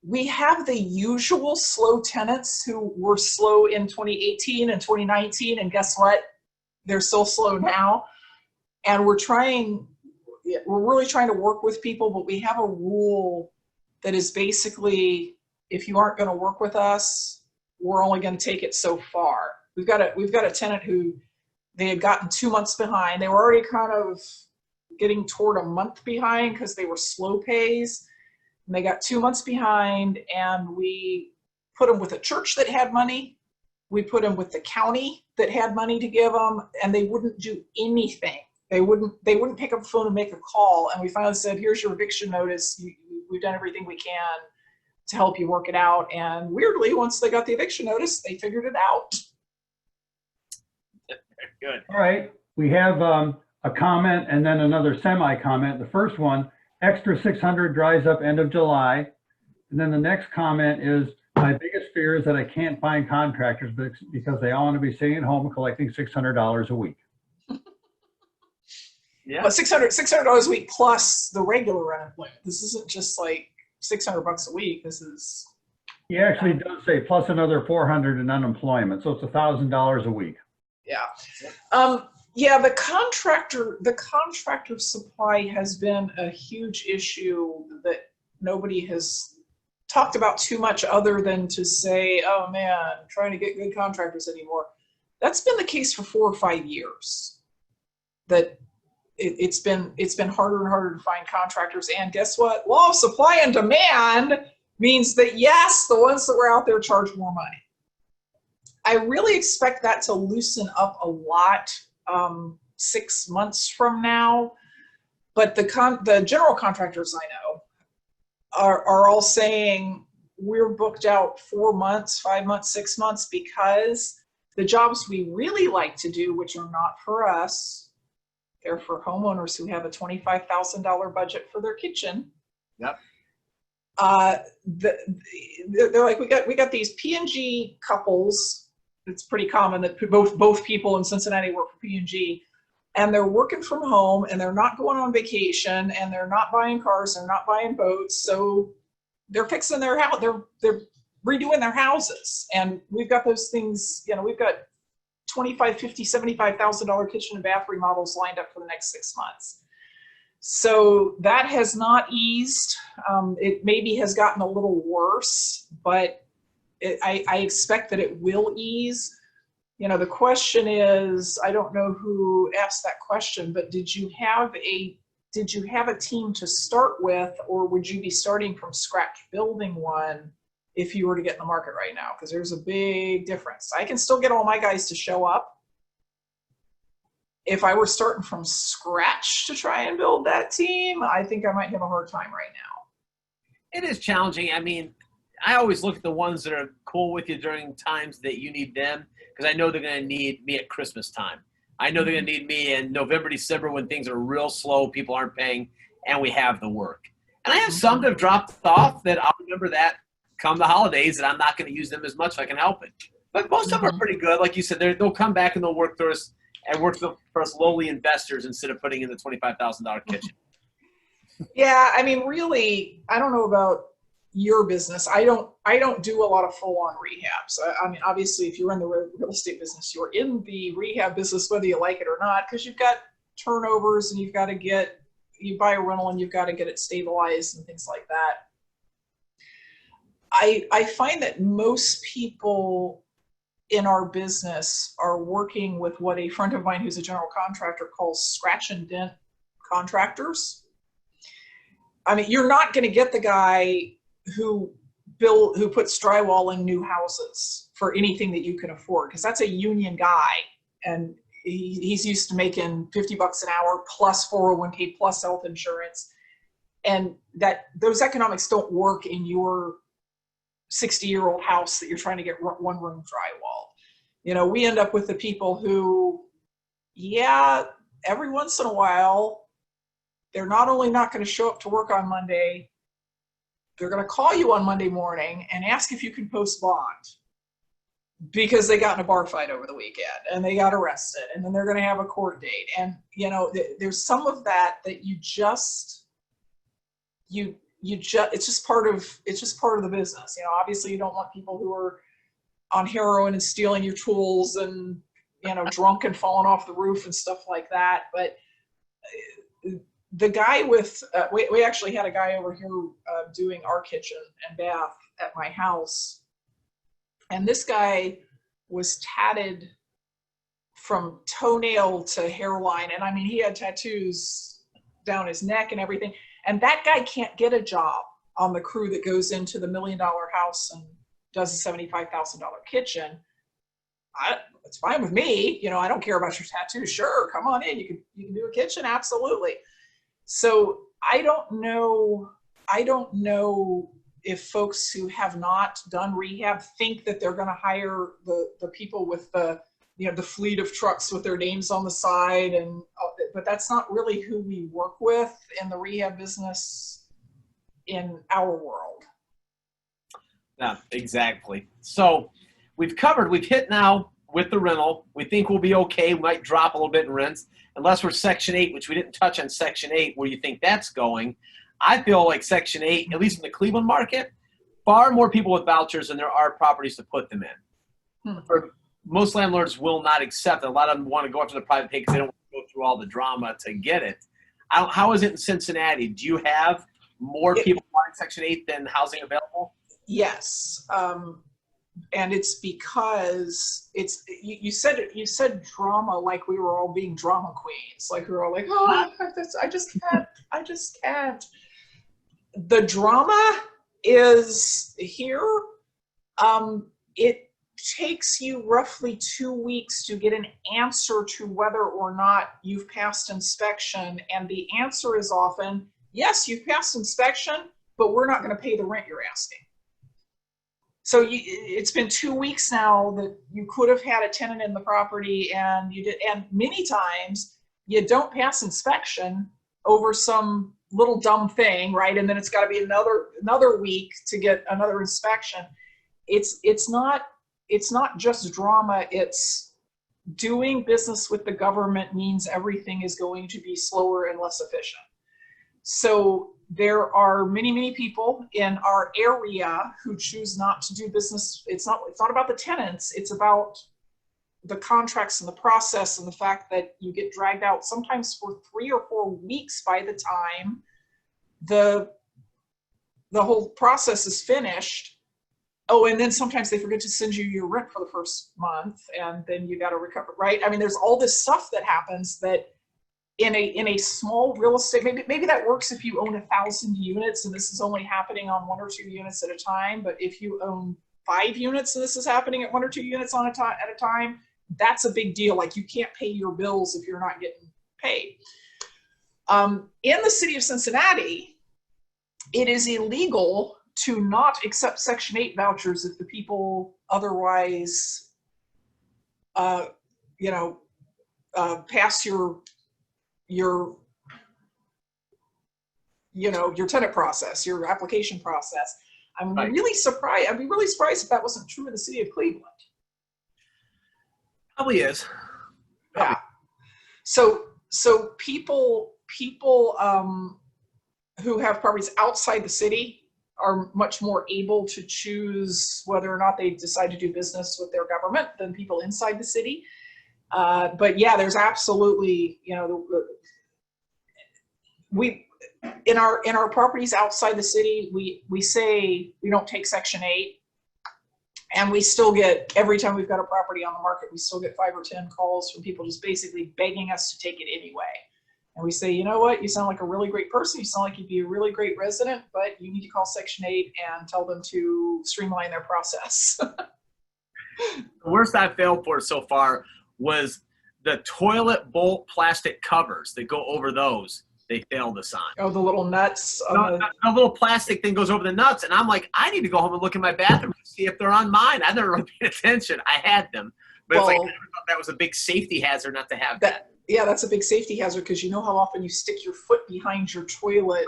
We have the usual slow tenants who were slow in 2018 and 2019, and guess what? They're still slow now. And we're really trying to work with people, but we have a rule that is basically, if you aren't going to work with us, we're only going to take it so far. We've got a tenant who they had gotten 2 months behind. They were already kind of getting toward a month behind because they were slow pays. And they got 2 months behind, and we put them with a church that had money. We put them with the county that had money to give them, and they wouldn't do anything. They wouldn't pick up the phone and make a call. And we finally said, here's your eviction notice. We've done everything we can to help you work it out. And weirdly, once they got the eviction notice, they figured it out. Good. All right, we have a comment and then another semi-comment. The first one, extra 600 dries up end of July. And then the next comment is, my biggest fear is that I can't find contractors because they all want to be staying at home and collecting $600 a week. Yeah. But $600 a week plus the regular unemployment. This isn't just like $600 a week. This is. He actually does say plus another 400 in unemployment, so it's $1,000 a week. Yeah. Yeah, the contractor supply has been a huge issue that nobody has talked about too much, other than to say, oh man, trying to get good contractors anymore. That's been the case for 4 or 5 years. That it's been harder and harder to find contractors. And guess what? Law of supply and demand means that, yes, the ones that were out there charge more money. I really expect that to loosen up a lot 6 months from now. But the general contractors I know are all saying we're booked out 4 months, 5 months, 6 months, because the jobs we really like to do, which are not for us, they're for homeowners who have a $25,000 budget for their kitchen. Yep. They're like, we got these P&G couples. It's pretty common that both people in Cincinnati work for P&G, and they're working from home, and they're not going on vacation, and they're not buying cars, they're not buying boats, so they're fixing their house, they're redoing their houses. And we've got those things, you know, we've got $25,000, $50,000, $75,000 kitchen and bath remodels lined up for the next 6 months. So that has not eased. It maybe has gotten a little worse, but I expect that it will ease. You know, the question is, I don't know who asked that question, but did you have a team to start with, or would you be starting from scratch building one if you were to get in the market right now? Because there's a big difference. I can still get all my guys to show up. If I were starting from scratch to try and build that team, I think I might have a hard time right now. It is challenging. I mean, I always look at the ones that are cool with you during times that you need them, because I know they're going to need me at Christmas time. I know they're going to need me in November, December, when things are real slow, people aren't paying, and we have the work. And I have some that have dropped off that I'll remember that come the holidays, and I'm not going to use them as much if I can help it. But most of them are pretty good. Like you said, they'll come back and they'll work for us and work for us lowly investors instead of putting in the $25,000 kitchen. Yeah, I mean, really, I don't know about your business. I don't do a lot of full-on rehabs. I mean, obviously, if you're in the real estate business, you're in the rehab business whether you like it or not, because you've got turnovers and you buy a rental and you've got to get it stabilized and things like that. I find that most people in our business are working with what a friend of mine who's a general contractor calls scratch and dent contractors. I mean, you're not going to get the guy who puts drywall in new houses for anything that you can afford, because that's a union guy, and he's used to making $50 an hour plus 401k plus health insurance, and those economics don't work in your 60-year-old house that you're trying to get one room drywall. You know, we end up with the people who, yeah, every once in a while they're not only not going to show up to work on Monday, they're going to call you on Monday morning and ask if you can post bond because they got in a bar fight over the weekend and they got arrested, and then they're going to have a court date. And, you know, there's some of that it's just part of the business. You know, obviously you don't want people who are on heroin and stealing your tools and, you know, drunk and falling off the roof and stuff like that. But the guy with, we actually had a guy over here doing our kitchen and bath at my house. And this guy was tatted from toenail to hairline. And I mean, he had tattoos down his neck and everything. And that guy can't get a job on the crew that goes into the $1 million house and does a $75,000 kitchen. It's fine with me. You know, I don't care about your tattoos. Sure, come on in. You can do a kitchen. Absolutely. So I don't know if folks who have not done rehab think that they're going to hire the people with the fleet of trucks with their names on the side, but that's not really who we work with in the rehab business in our world. Yeah, exactly. So we've hit now with the rental. We think we'll be okay. We might drop a little bit in rents unless we're Section 8, which we didn't touch on Section 8, where you think that's going. I feel like Section 8, at least in the Cleveland market, far more people with vouchers than there are properties to put them in. Most landlords will not accept it. A lot of them want to go after the private pay because they don't want to go through all the drama to get it. How is it in Cincinnati? Do you have more people wanting Section 8 than housing available? Yes. And it's because you said drama like we were all being drama queens, like we were all like, oh, I just can't. The drama is here. It takes you roughly 2 weeks to get an answer to whether or not you've passed inspection, and the answer is often yes, you've passed inspection, but we're not going to pay the rent you're asking. So it's been 2 weeks now that you could have had a tenant in the property, and you did, and many times you don't pass inspection over some little dumb thing, right? And then it's got to be another week to get another inspection. It's not just drama. It's doing business with the government means everything is going to be slower and less efficient. So there are many people in our area who choose not to do business. It's not about the tenants. It's about the contracts and the process and the fact that you get dragged out sometimes for 3 or 4 weeks by the time the whole process is finished. Oh, and then sometimes they forget to send you your rent for the first month, and then you got to recover, right? I mean, there's all this stuff that happens that in a small real estate, maybe that works if you own 1,000 units and this is only happening on 1 or 2 units at a time. But if you own 5 units and this is happening at 1 or 2 units at a time, that's a big deal. Like, you can't pay your bills if you're not getting paid. In the city of Cincinnati, it is illegal to not accept Section 8 vouchers if the people otherwise, pass your tenant process, your application process. I'm right. really surprised. I'd be really surprised if that wasn't true in the city of Cleveland. Probably is. Yeah. So people who have properties outside the city are much more able to choose whether or not they decide to do business with their government than people inside the city. But yeah, there's absolutely, we in our properties outside the city, we say we don't take Section 8, and we still get, every time we've got a property on the market, we still get 5 or 10 calls from people just basically begging us to take it anyway. And we say, you know what, you sound like a really great person, you sound like you'd be a really great resident, but you need to call Section 8 and tell them to streamline their process. The worst I've failed for so far was the toilet bowl plastic covers that go over those. They failed us on. Oh, the little nuts. A little plastic thing goes over the nuts, and I'm like, I need to go home and look in my bathroom to see if they're on mine. I never really paid attention. I had them, but it's like I never thought that was a big safety hazard not to have that. Yeah, that's a big safety hazard because you know how often you stick your foot behind your toilet.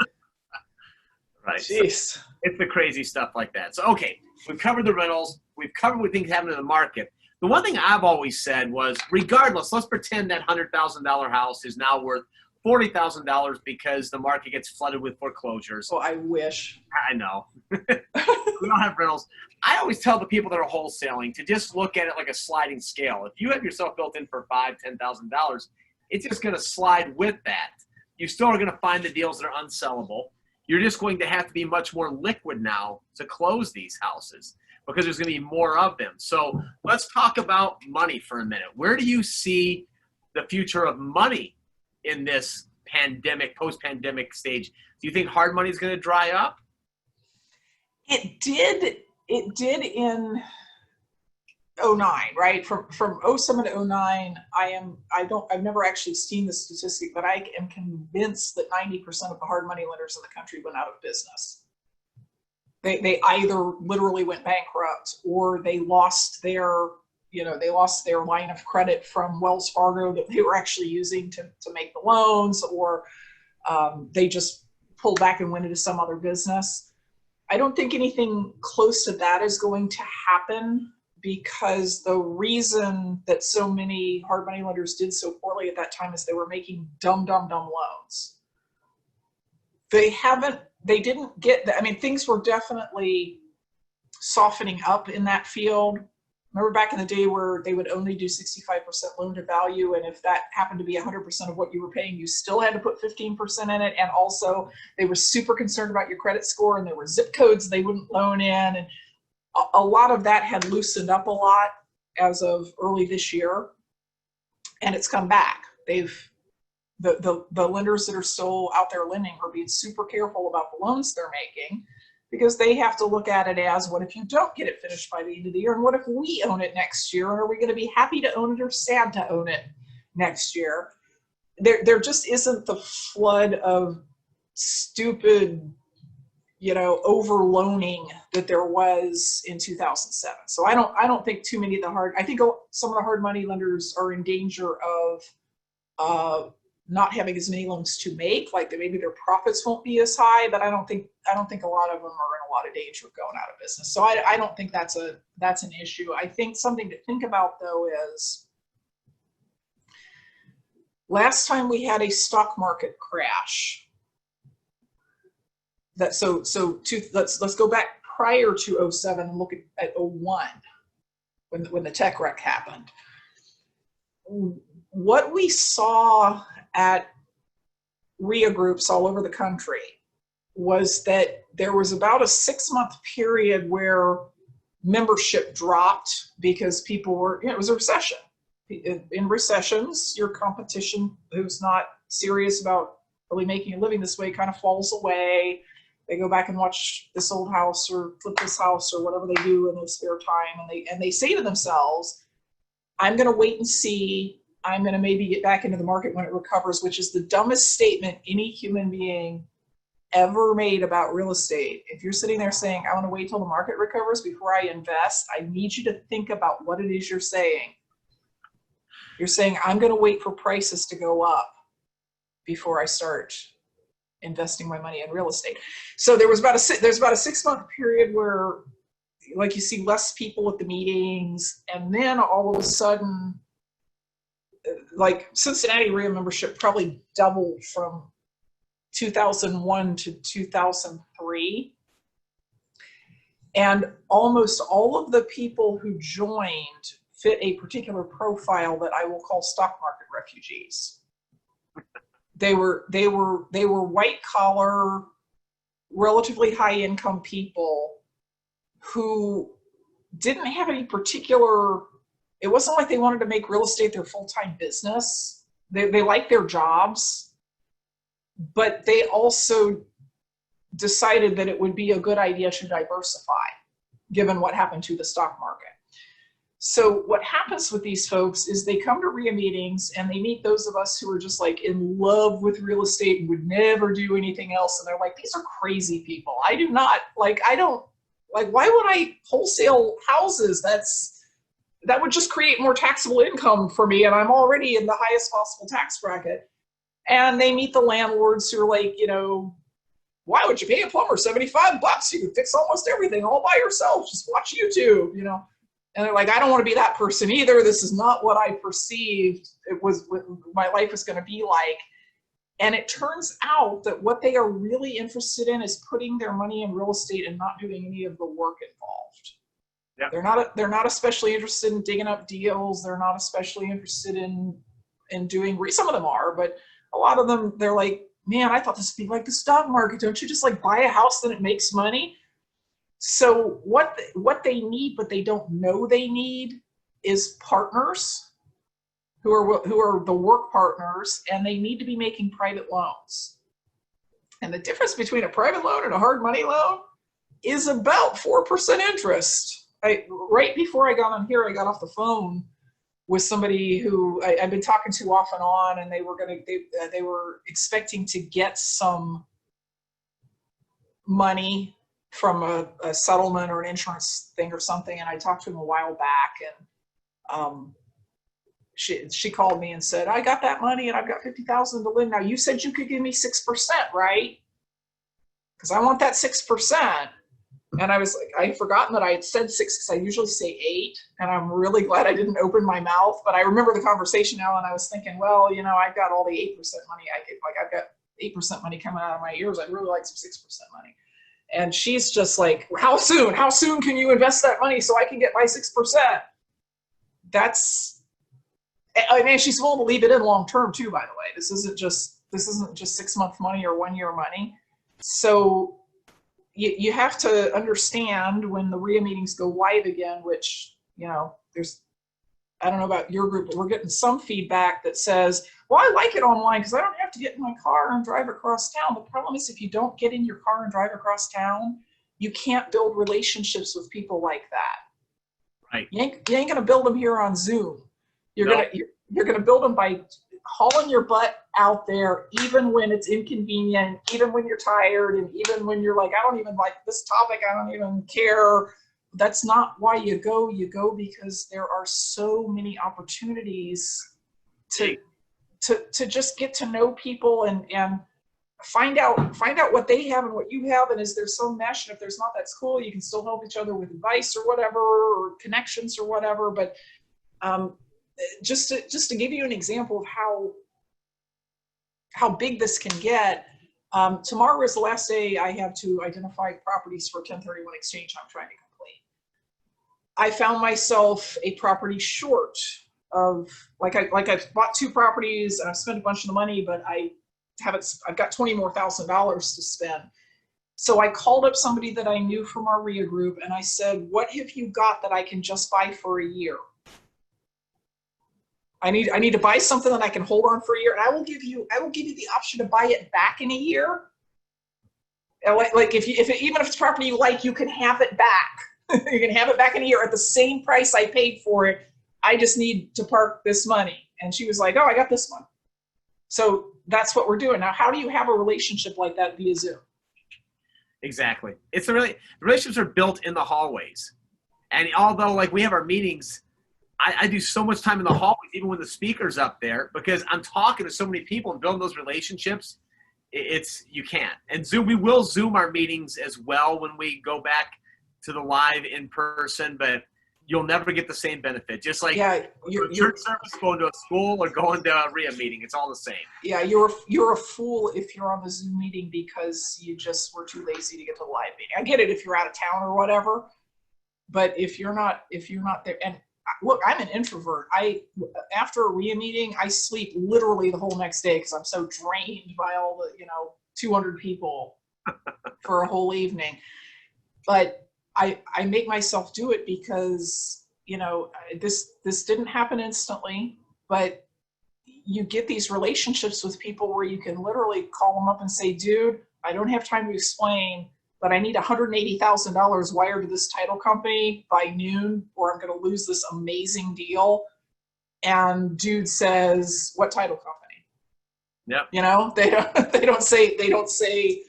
Right. So Jeez. it's the crazy stuff like that. So, okay, we've covered the rentals. We've covered what things happen in the market. The one thing I've always said was, regardless, let's pretend that $100,000 house is now worth $40,000 because the market gets flooded with foreclosures. So I wish. I know. We don't have rentals. I always tell the people that are wholesaling to just look at it like a sliding scale. If you have yourself built in for $5,000, $10,000, it's just going to slide with that. You still are going to find the deals that are unsellable. You're just going to have to be much more liquid now to close these houses because there's going to be more of them. So let's talk about money for a minute. Where do you see the future of money in this pandemic, post-pandemic stage? Do you think hard money is going to dry up? It did in 09, right? From 07 to 09, I've never actually seen the statistic, but I am convinced that 90% of the hard money lenders in the country went out of business. They either literally went bankrupt or they lost their line of credit from Wells Fargo that they were actually using to make the loans, or they just pulled back and went into some other business. I don't think anything close to that is going to happen, because the reason that so many hard money lenders did so poorly at that time is they were making dumb loans. They didn't get that. I mean, things were definitely softening up in that field. Remember back in the day where they would only do 65% loan to value, and if that happened to be 100% of what you were paying, you still had to put 15% in it. And also they were super concerned about your credit score, and there were zip codes they wouldn't loan in. And a lot of that had loosened up a lot as of early this year, and it's come back. The lenders that are still out there lending are being super careful about the loans they're making, because they have to look at it as, what if you don't get it finished by the end of the year? And what if we own it next year? And are we going to be happy to own it or sad to own it next year? There just isn't the flood of stupid, overloaning that there was in 2007. So I don't think too many of I think some of the hard money lenders are in danger of not having as many loans to make, like maybe their profits won't be as high, but I don't think a lot of them are in a lot of danger of going out of business. So I don't think that's an issue. I think something to think about though is, last time we had a stock market crash, let's go back prior to 07 and look at 01 when the tech wreck happened. What we saw at RIA groups all over the country was that there was about a 6-month period where membership dropped because people were, it was a recession. In recessions, your competition who's not serious about really making a living this way kind of falls away. They go back and watch this old house or flip this house or whatever they do in their spare time, and they say to themselves, I'm going to wait and see. I'm going to maybe get back into the market when it recovers, which is the dumbest statement any human being ever made about real estate. If you're sitting there saying, I want to wait till the market recovers before I invest, I need you to think about what it is you're saying. You're saying, I'm going to wait for prices to go up before I start investing my money in real estate. So there's about a 6-month period where, like, you see less people at the meetings, and then all of a sudden, like, Cincinnati RIA membership probably doubled from 2001 to 2003. And almost all of the people who joined fit a particular profile that I will call stock market refugees. They were white collar, relatively high income people who didn't have any particular, it wasn't like they wanted to make real estate their full-time business. They liked their jobs, but they also decided that it would be a good idea to diversify given what happened to the stock market. So what happens with these folks is they come to RIA meetings and they meet those of us who are just like in love with real estate and would never do anything else. And they're like, these are crazy people. I don't, why would I wholesale houses? that would just create more taxable income for me, and I'm already in the highest possible tax bracket. And they meet the landlords who are like, you know, why would you pay a plumber $75? You can fix almost everything all by yourself. Just watch YouTube, you know. And they're like, I don't want to be that person either. This is not what I perceived it was what my life was going to be like. And it turns out that what they are really interested in is putting their money in real estate and not doing any of the work involved. Yep. They're not especially interested in digging up deals. They're not especially interested in doing, some of them are, but a lot of them, they're like, man, I thought this would be like the stock market. Don't you just like buy a house and it makes money? So what they need, but they don't know they need, is partners who are the work partners, and they need to be making private loans. And the difference between a private loan and a hard money loan is about 4% interest. Right before I got on here, I got off the phone with somebody who I've been talking to off and on, and they were expecting to get some money from a settlement or an insurance thing or something. And I talked to him a while back, and she called me and said, I got that money and I've got $50,000 to lend. Now you said you could give me 6%, right? Because I want that 6%. And I was like, I had forgotten that I had said 6, because I usually say 8. And I'm really glad I didn't open my mouth. But I remember the conversation now, and I was thinking, well, you know, I've got all the 8% money. I've got 8% money coming out of my ears. I'd really like some 6% money. And she's just like, how soon? How soon can you invest that money so I can get my 6%? I mean, she's willing to leave it in long term too, by the way. This isn't just 6-month money or 1-year money. So you have to understand when the RIA meetings go live again, which, you know, I don't know about your group, but we're getting some feedback that says, well, I like it online because I don't have to get in my car and drive across town. The problem is, if you don't get in your car and drive across town, you can't build relationships with people like that. Right. You ain't going to build them here on Zoom. You're going to build them by hauling your butt out there, even when it's inconvenient, even when you're tired, and even when you're like, I don't even like this topic, I don't even care. That's not why you go. You go because there are so many opportunities to just get to know people and find out what they have and what you have, and is there some mesh? And if there's not, that's cool. You can still help each other with advice or whatever, or connections or whatever. But just to give you an example of how big this can get, tomorrow is the last day I have to identify properties for 1031 exchange I'm trying to complete. I found myself a property short of, I've bought 2 properties and I've spent a bunch of the money, but I've got $20,000 more to spend. So I called up somebody that I knew from our RIA group, and I said, what have you got that I can just buy for a year? I need to buy something that I can hold on for a year, and I will give you the option to buy it back in a year. Like even if it's property you like, you can have it back. You can have it back in a year at the same price I paid for it. I just need to park this money. And she was like, oh, I got this one. So that's what we're doing. Now, how do you have a relationship like that via Zoom? Exactly. The relationships are built in the hallways. And although like we have our meetings, I do so much time in the hallways, even when the speaker's up there, because I'm talking to so many people and building those relationships. You can't. And Zoom, we will Zoom our meetings as well when we go back to the live in person, but you'll never get the same benefit. Just like your church service, going to a school, or going to a RIA meeting, it's all the same. Yeah, you're a fool if you're on the Zoom meeting because you just were too lazy to get to the live meeting. I get it if you're out of town or whatever, but if you're not there, and look, I'm an introvert. After a RIA meeting, I sleep literally the whole next day because I'm so drained by all the 200 people for a whole evening. But I make myself do it because this didn't happen instantly, but you get these relationships with people where you can literally call them up and say, dude, I don't have time to explain, but I need $180,000 wired to this title company by noon, or I'm going to lose this amazing deal. And dude says, what title company? Yeah. They don't say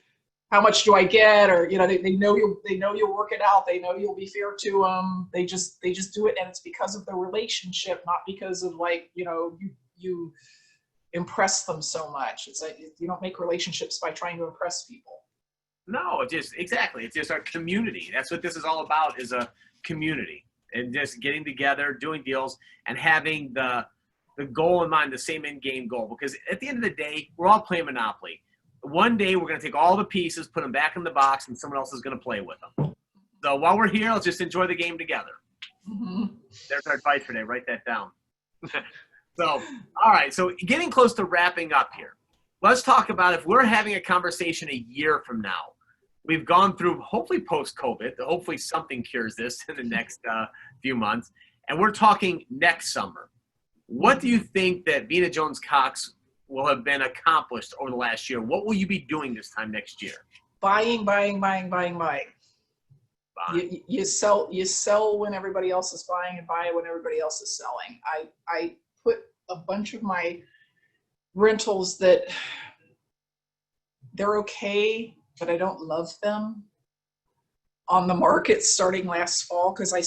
how much do I get? Or, you know, they know you'll work it out. They know you'll be fair to them. They just do it. And it's because of the relationship, not because of like, you know, you impress them so much. It's like, you don't make relationships by trying to impress people. No, exactly. It's just our community. That's what this is all about, is a community, and just getting together, doing deals, and having the goal in mind, the same end game goal. Because at the end of the day, we're all playing Monopoly. One day we're going to take all the pieces, put them back in the box, and someone else is going to play with them. So while we're here, let's just enjoy the game together. Mm-hmm. There's our advice for today. Write that down. So, all right. So getting close to wrapping up here. Let's talk about if we're having a conversation a year from now. We've gone through, hopefully post-COVID, hopefully something cures this in the next few months, and we're talking next summer. What do you think that Vena Jones Cox will have been accomplished over the last year? What will you be doing this time next year? Buying. You sell when everybody else is buying, and buy when everybody else is selling. I put a bunch of my rentals that they're okay, but I don't love them, on the market starting last fall, because I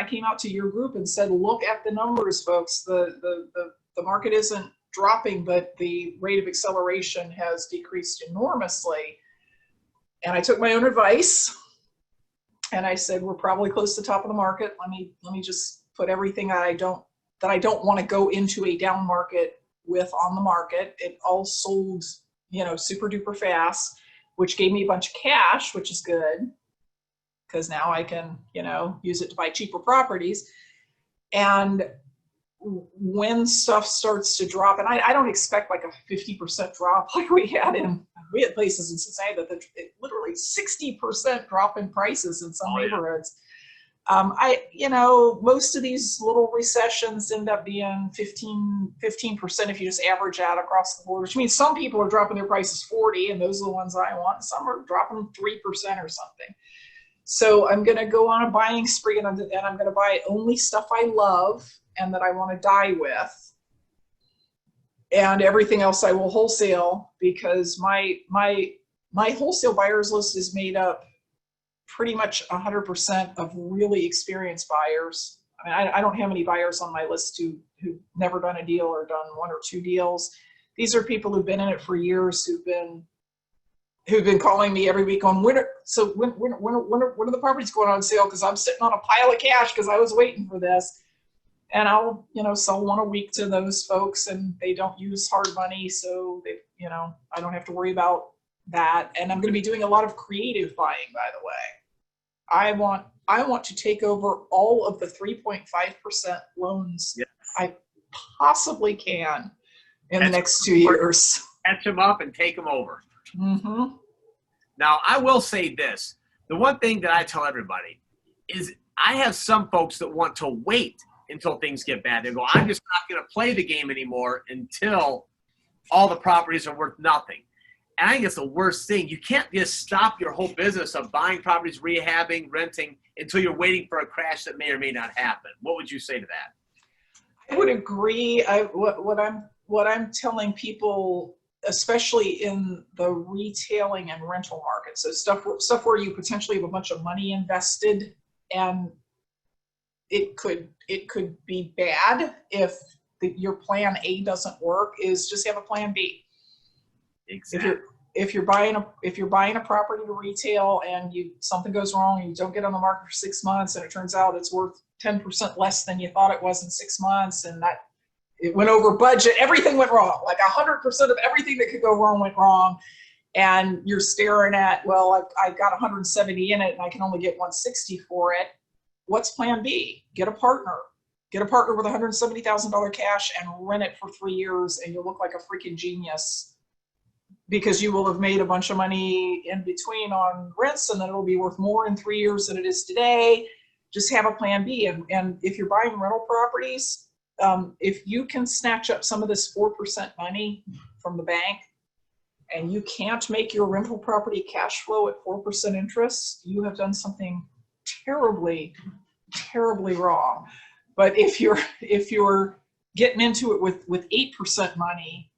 came out to your group and said, look at the numbers, folks. The market isn't dropping, but the rate of acceleration has decreased enormously. And I took my own advice, and I said, we're probably close to the top of the market. Let me just put everything that I don't want to go into a down market with on the market. It all sold, you know, super duper fast, which gave me a bunch of cash, which is good, because now I can, you know, use it to buy cheaper properties. And when stuff starts to drop, and I don't expect like a 50% drop like we had places in Cincinnati that literally 60% drop in prices in some neighborhoods. Most of these little recessions end up being 15% if you just average out across the board, which means some people are dropping their prices 40%, and those are the ones I want. Some are dropping 3% or something. So I'm going to go on a buying spree, and I'm going to buy only stuff I love and that I want to die with. And everything else I will wholesale, because my wholesale buyers list is made up pretty much 100% of really experienced buyers. I mean, I don't have any buyers on my list who've never done a deal or done one or two deals. These are people who've been in it for years, who've been calling me every week on when are the properties going on sale? Because I'm sitting on a pile of cash because I was waiting for this. And I'll, sell one a week to those folks, and they don't use hard money, so they, I don't have to worry about that. And I'm going to be doing a lot of creative buying, by the way. I want to take over all of the 3.5% loans I possibly can in the next 2 years. Catch them up and take them over. Mm-hmm. Now, I will say this. The one thing that I tell everybody is I have some folks that want to wait until things get bad. They go, I'm just not going to play the game anymore until all the properties are worth nothing. And I think it's the worst thing. You can't just stop your whole business of buying properties, rehabbing, renting, until you're waiting for a crash that may or may not happen. What would you say to that? I would agree. What I'm telling people, especially in the retailing and rental market, so stuff where you potentially have a bunch of money invested, and it could be bad if your plan A doesn't work, is just have a plan B. Exactly. If you're buying a property to retail and something goes wrong and you don't get on the market for 6 months, and it turns out it's worth 10% less than you thought it was in 6 months, and that it went over budget, everything went wrong. Like 100% of everything that could go wrong went wrong, and you're staring at, well, I got 170 in it and I can only get 160 for it. What's plan B? Get a partner. Get a partner with $170,000 cash and rent it for 3 years, and you'll look like a freaking genius, because you will have made a bunch of money in between on rents, and then it'll be worth more in 3 years than it is today. Just have a plan B. And if you're buying rental properties, if you can snatch up some of this 4% money from the bank, and you can't make your rental property cash flow at 4% interest, you have done something terribly, terribly wrong. But if you're getting into it with 8% money,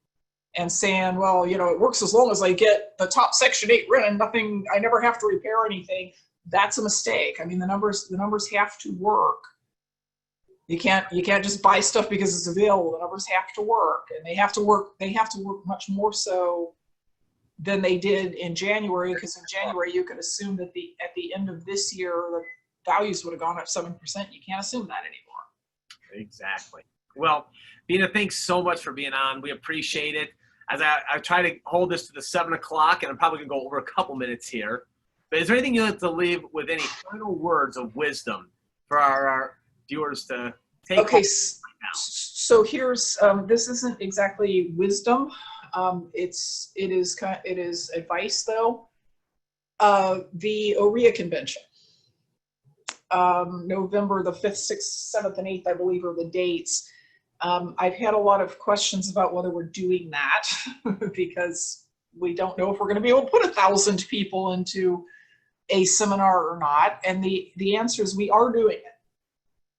and saying, well, you know, it works as long as I get the top Section 8 rent and nothing, I never have to repair anything. That's a mistake. I mean, the numbers have to work. You can't just buy stuff because it's available. The numbers have to work, and they have to work much more so than they did in January, because in January you could assume that at the end of this year the values would have gone up 7%. You can't assume that anymore. Exactly. Well, Bina, thanks so much for being on. We appreciate it. As I try to hold this to the 7 o'clock, and I'm probably going to go over a couple minutes here. But is there anything you'd like to leave with, any final words of wisdom for our viewers to take? Okay, right now? so here's this isn't exactly wisdom. It is advice though. The OREA convention, November the 5th, 6th, 7th, and 8th, I believe, are the dates. I've had a lot of questions about whether we're doing that because we don't know if we're going to be able to put 1,000 people into a seminar or not. And the answer is we are doing it.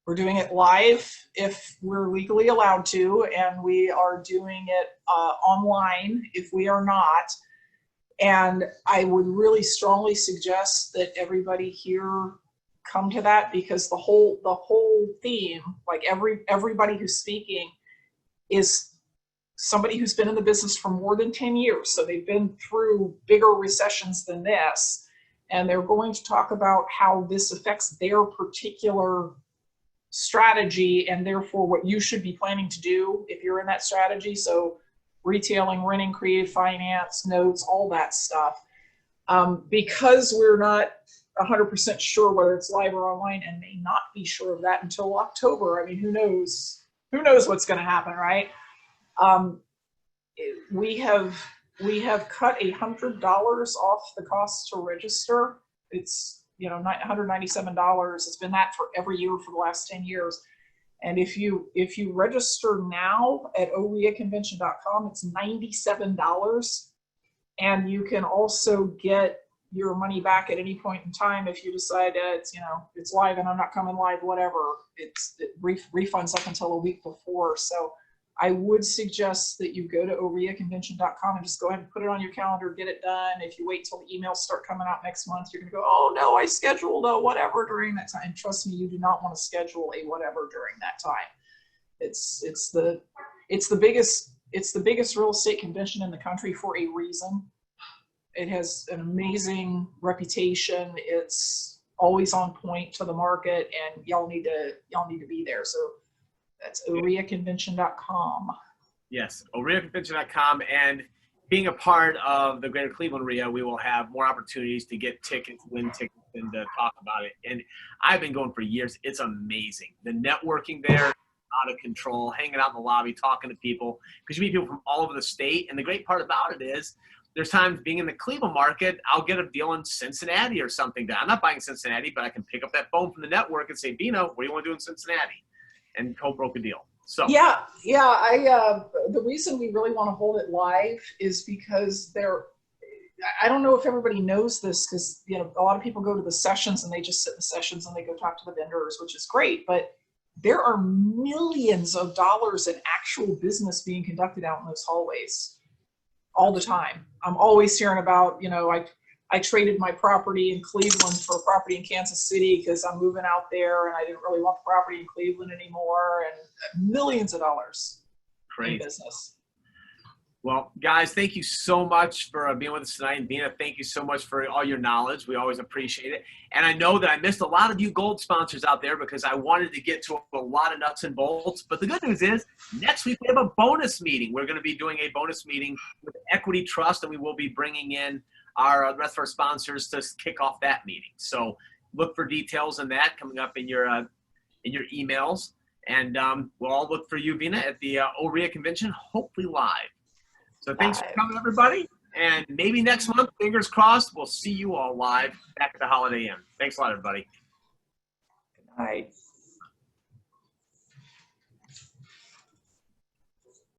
We're doing it live if we're legally allowed to, and we are doing it online if we are not. And I would really strongly suggest that everybody here come to that, because the whole theme, like everybody who's speaking, is somebody who's been in the business for more than 10 years. So they've been through bigger recessions than this, and they're going to talk about how this affects their particular strategy, and therefore what you should be planning to do if you're in that strategy. So retailing, renting, creative finance, notes, all that stuff. Because we're not 100% sure whether it's live or online, and may not be sure of that until October. I mean, who knows what's going to happen, right? We have cut $100 off the cost to register. It's, you know, $197. It's been that for every year for the last 10 years. And if you register now at oreaconvention.com, it's $97. And you can also get your money back at any point in time if you decide it's live and I'm not coming live, whatever. It refunds up until a week before. So I would suggest that you go to oreaconvention.com and just go ahead and put it on your calendar, get it done. If you wait till the emails start coming out next month, you're gonna go, oh no, I scheduled a whatever during that time. And trust me, you do not want to schedule a whatever during that time. It's the biggest real estate convention in the country for a reason. It has an amazing reputation. It's always on point to the market, and y'all need to be there. So that's oreaconvention.com. Yes, oreaconvention.com. And being a part of the Greater Cleveland REIA, we will have more opportunities to get tickets, win tickets, and to talk about it. And I've been going for years. It's amazing. The networking there, out of control, hanging out in the lobby, talking to people, because you meet people from all over the state. And the great part about it is there's times being in the Cleveland market, I'll get a deal in Cincinnati or something. I'm not buying Cincinnati, but I can pick up that phone from the network and say, Bina, what do you want to do in Cincinnati? And co-broke a deal. So yeah. The reason we really want to hold it live is because I don't know if everybody knows this, because a lot of people go to the sessions and they just sit in the sessions and they go talk to the vendors, which is great, but there are millions of dollars in actual business being conducted out in those hallways all the time. I'm always hearing about, I traded my property in Cleveland for a property in Kansas City because I'm moving out there and I didn't really want the property in Cleveland anymore, and millions of dollars in business. Well, guys, thank you so much for being with us tonight. And Bina, thank you so much for all your knowledge. We always appreciate it. And I know that I missed a lot of you gold sponsors out there because I wanted to get to a lot of nuts and bolts. But the good news is next week we have a bonus meeting. We're going to be doing a bonus meeting with Equity Trust, and we will be bringing in the rest of our sponsors to kick off that meeting. So look for details on that coming up in your emails. And we'll all look for you, Bina, at the OREA convention, hopefully live. So thanks for coming, everybody. And maybe next month, fingers crossed, we'll see you all live back at the Holiday Inn. Thanks a lot, everybody. Good night.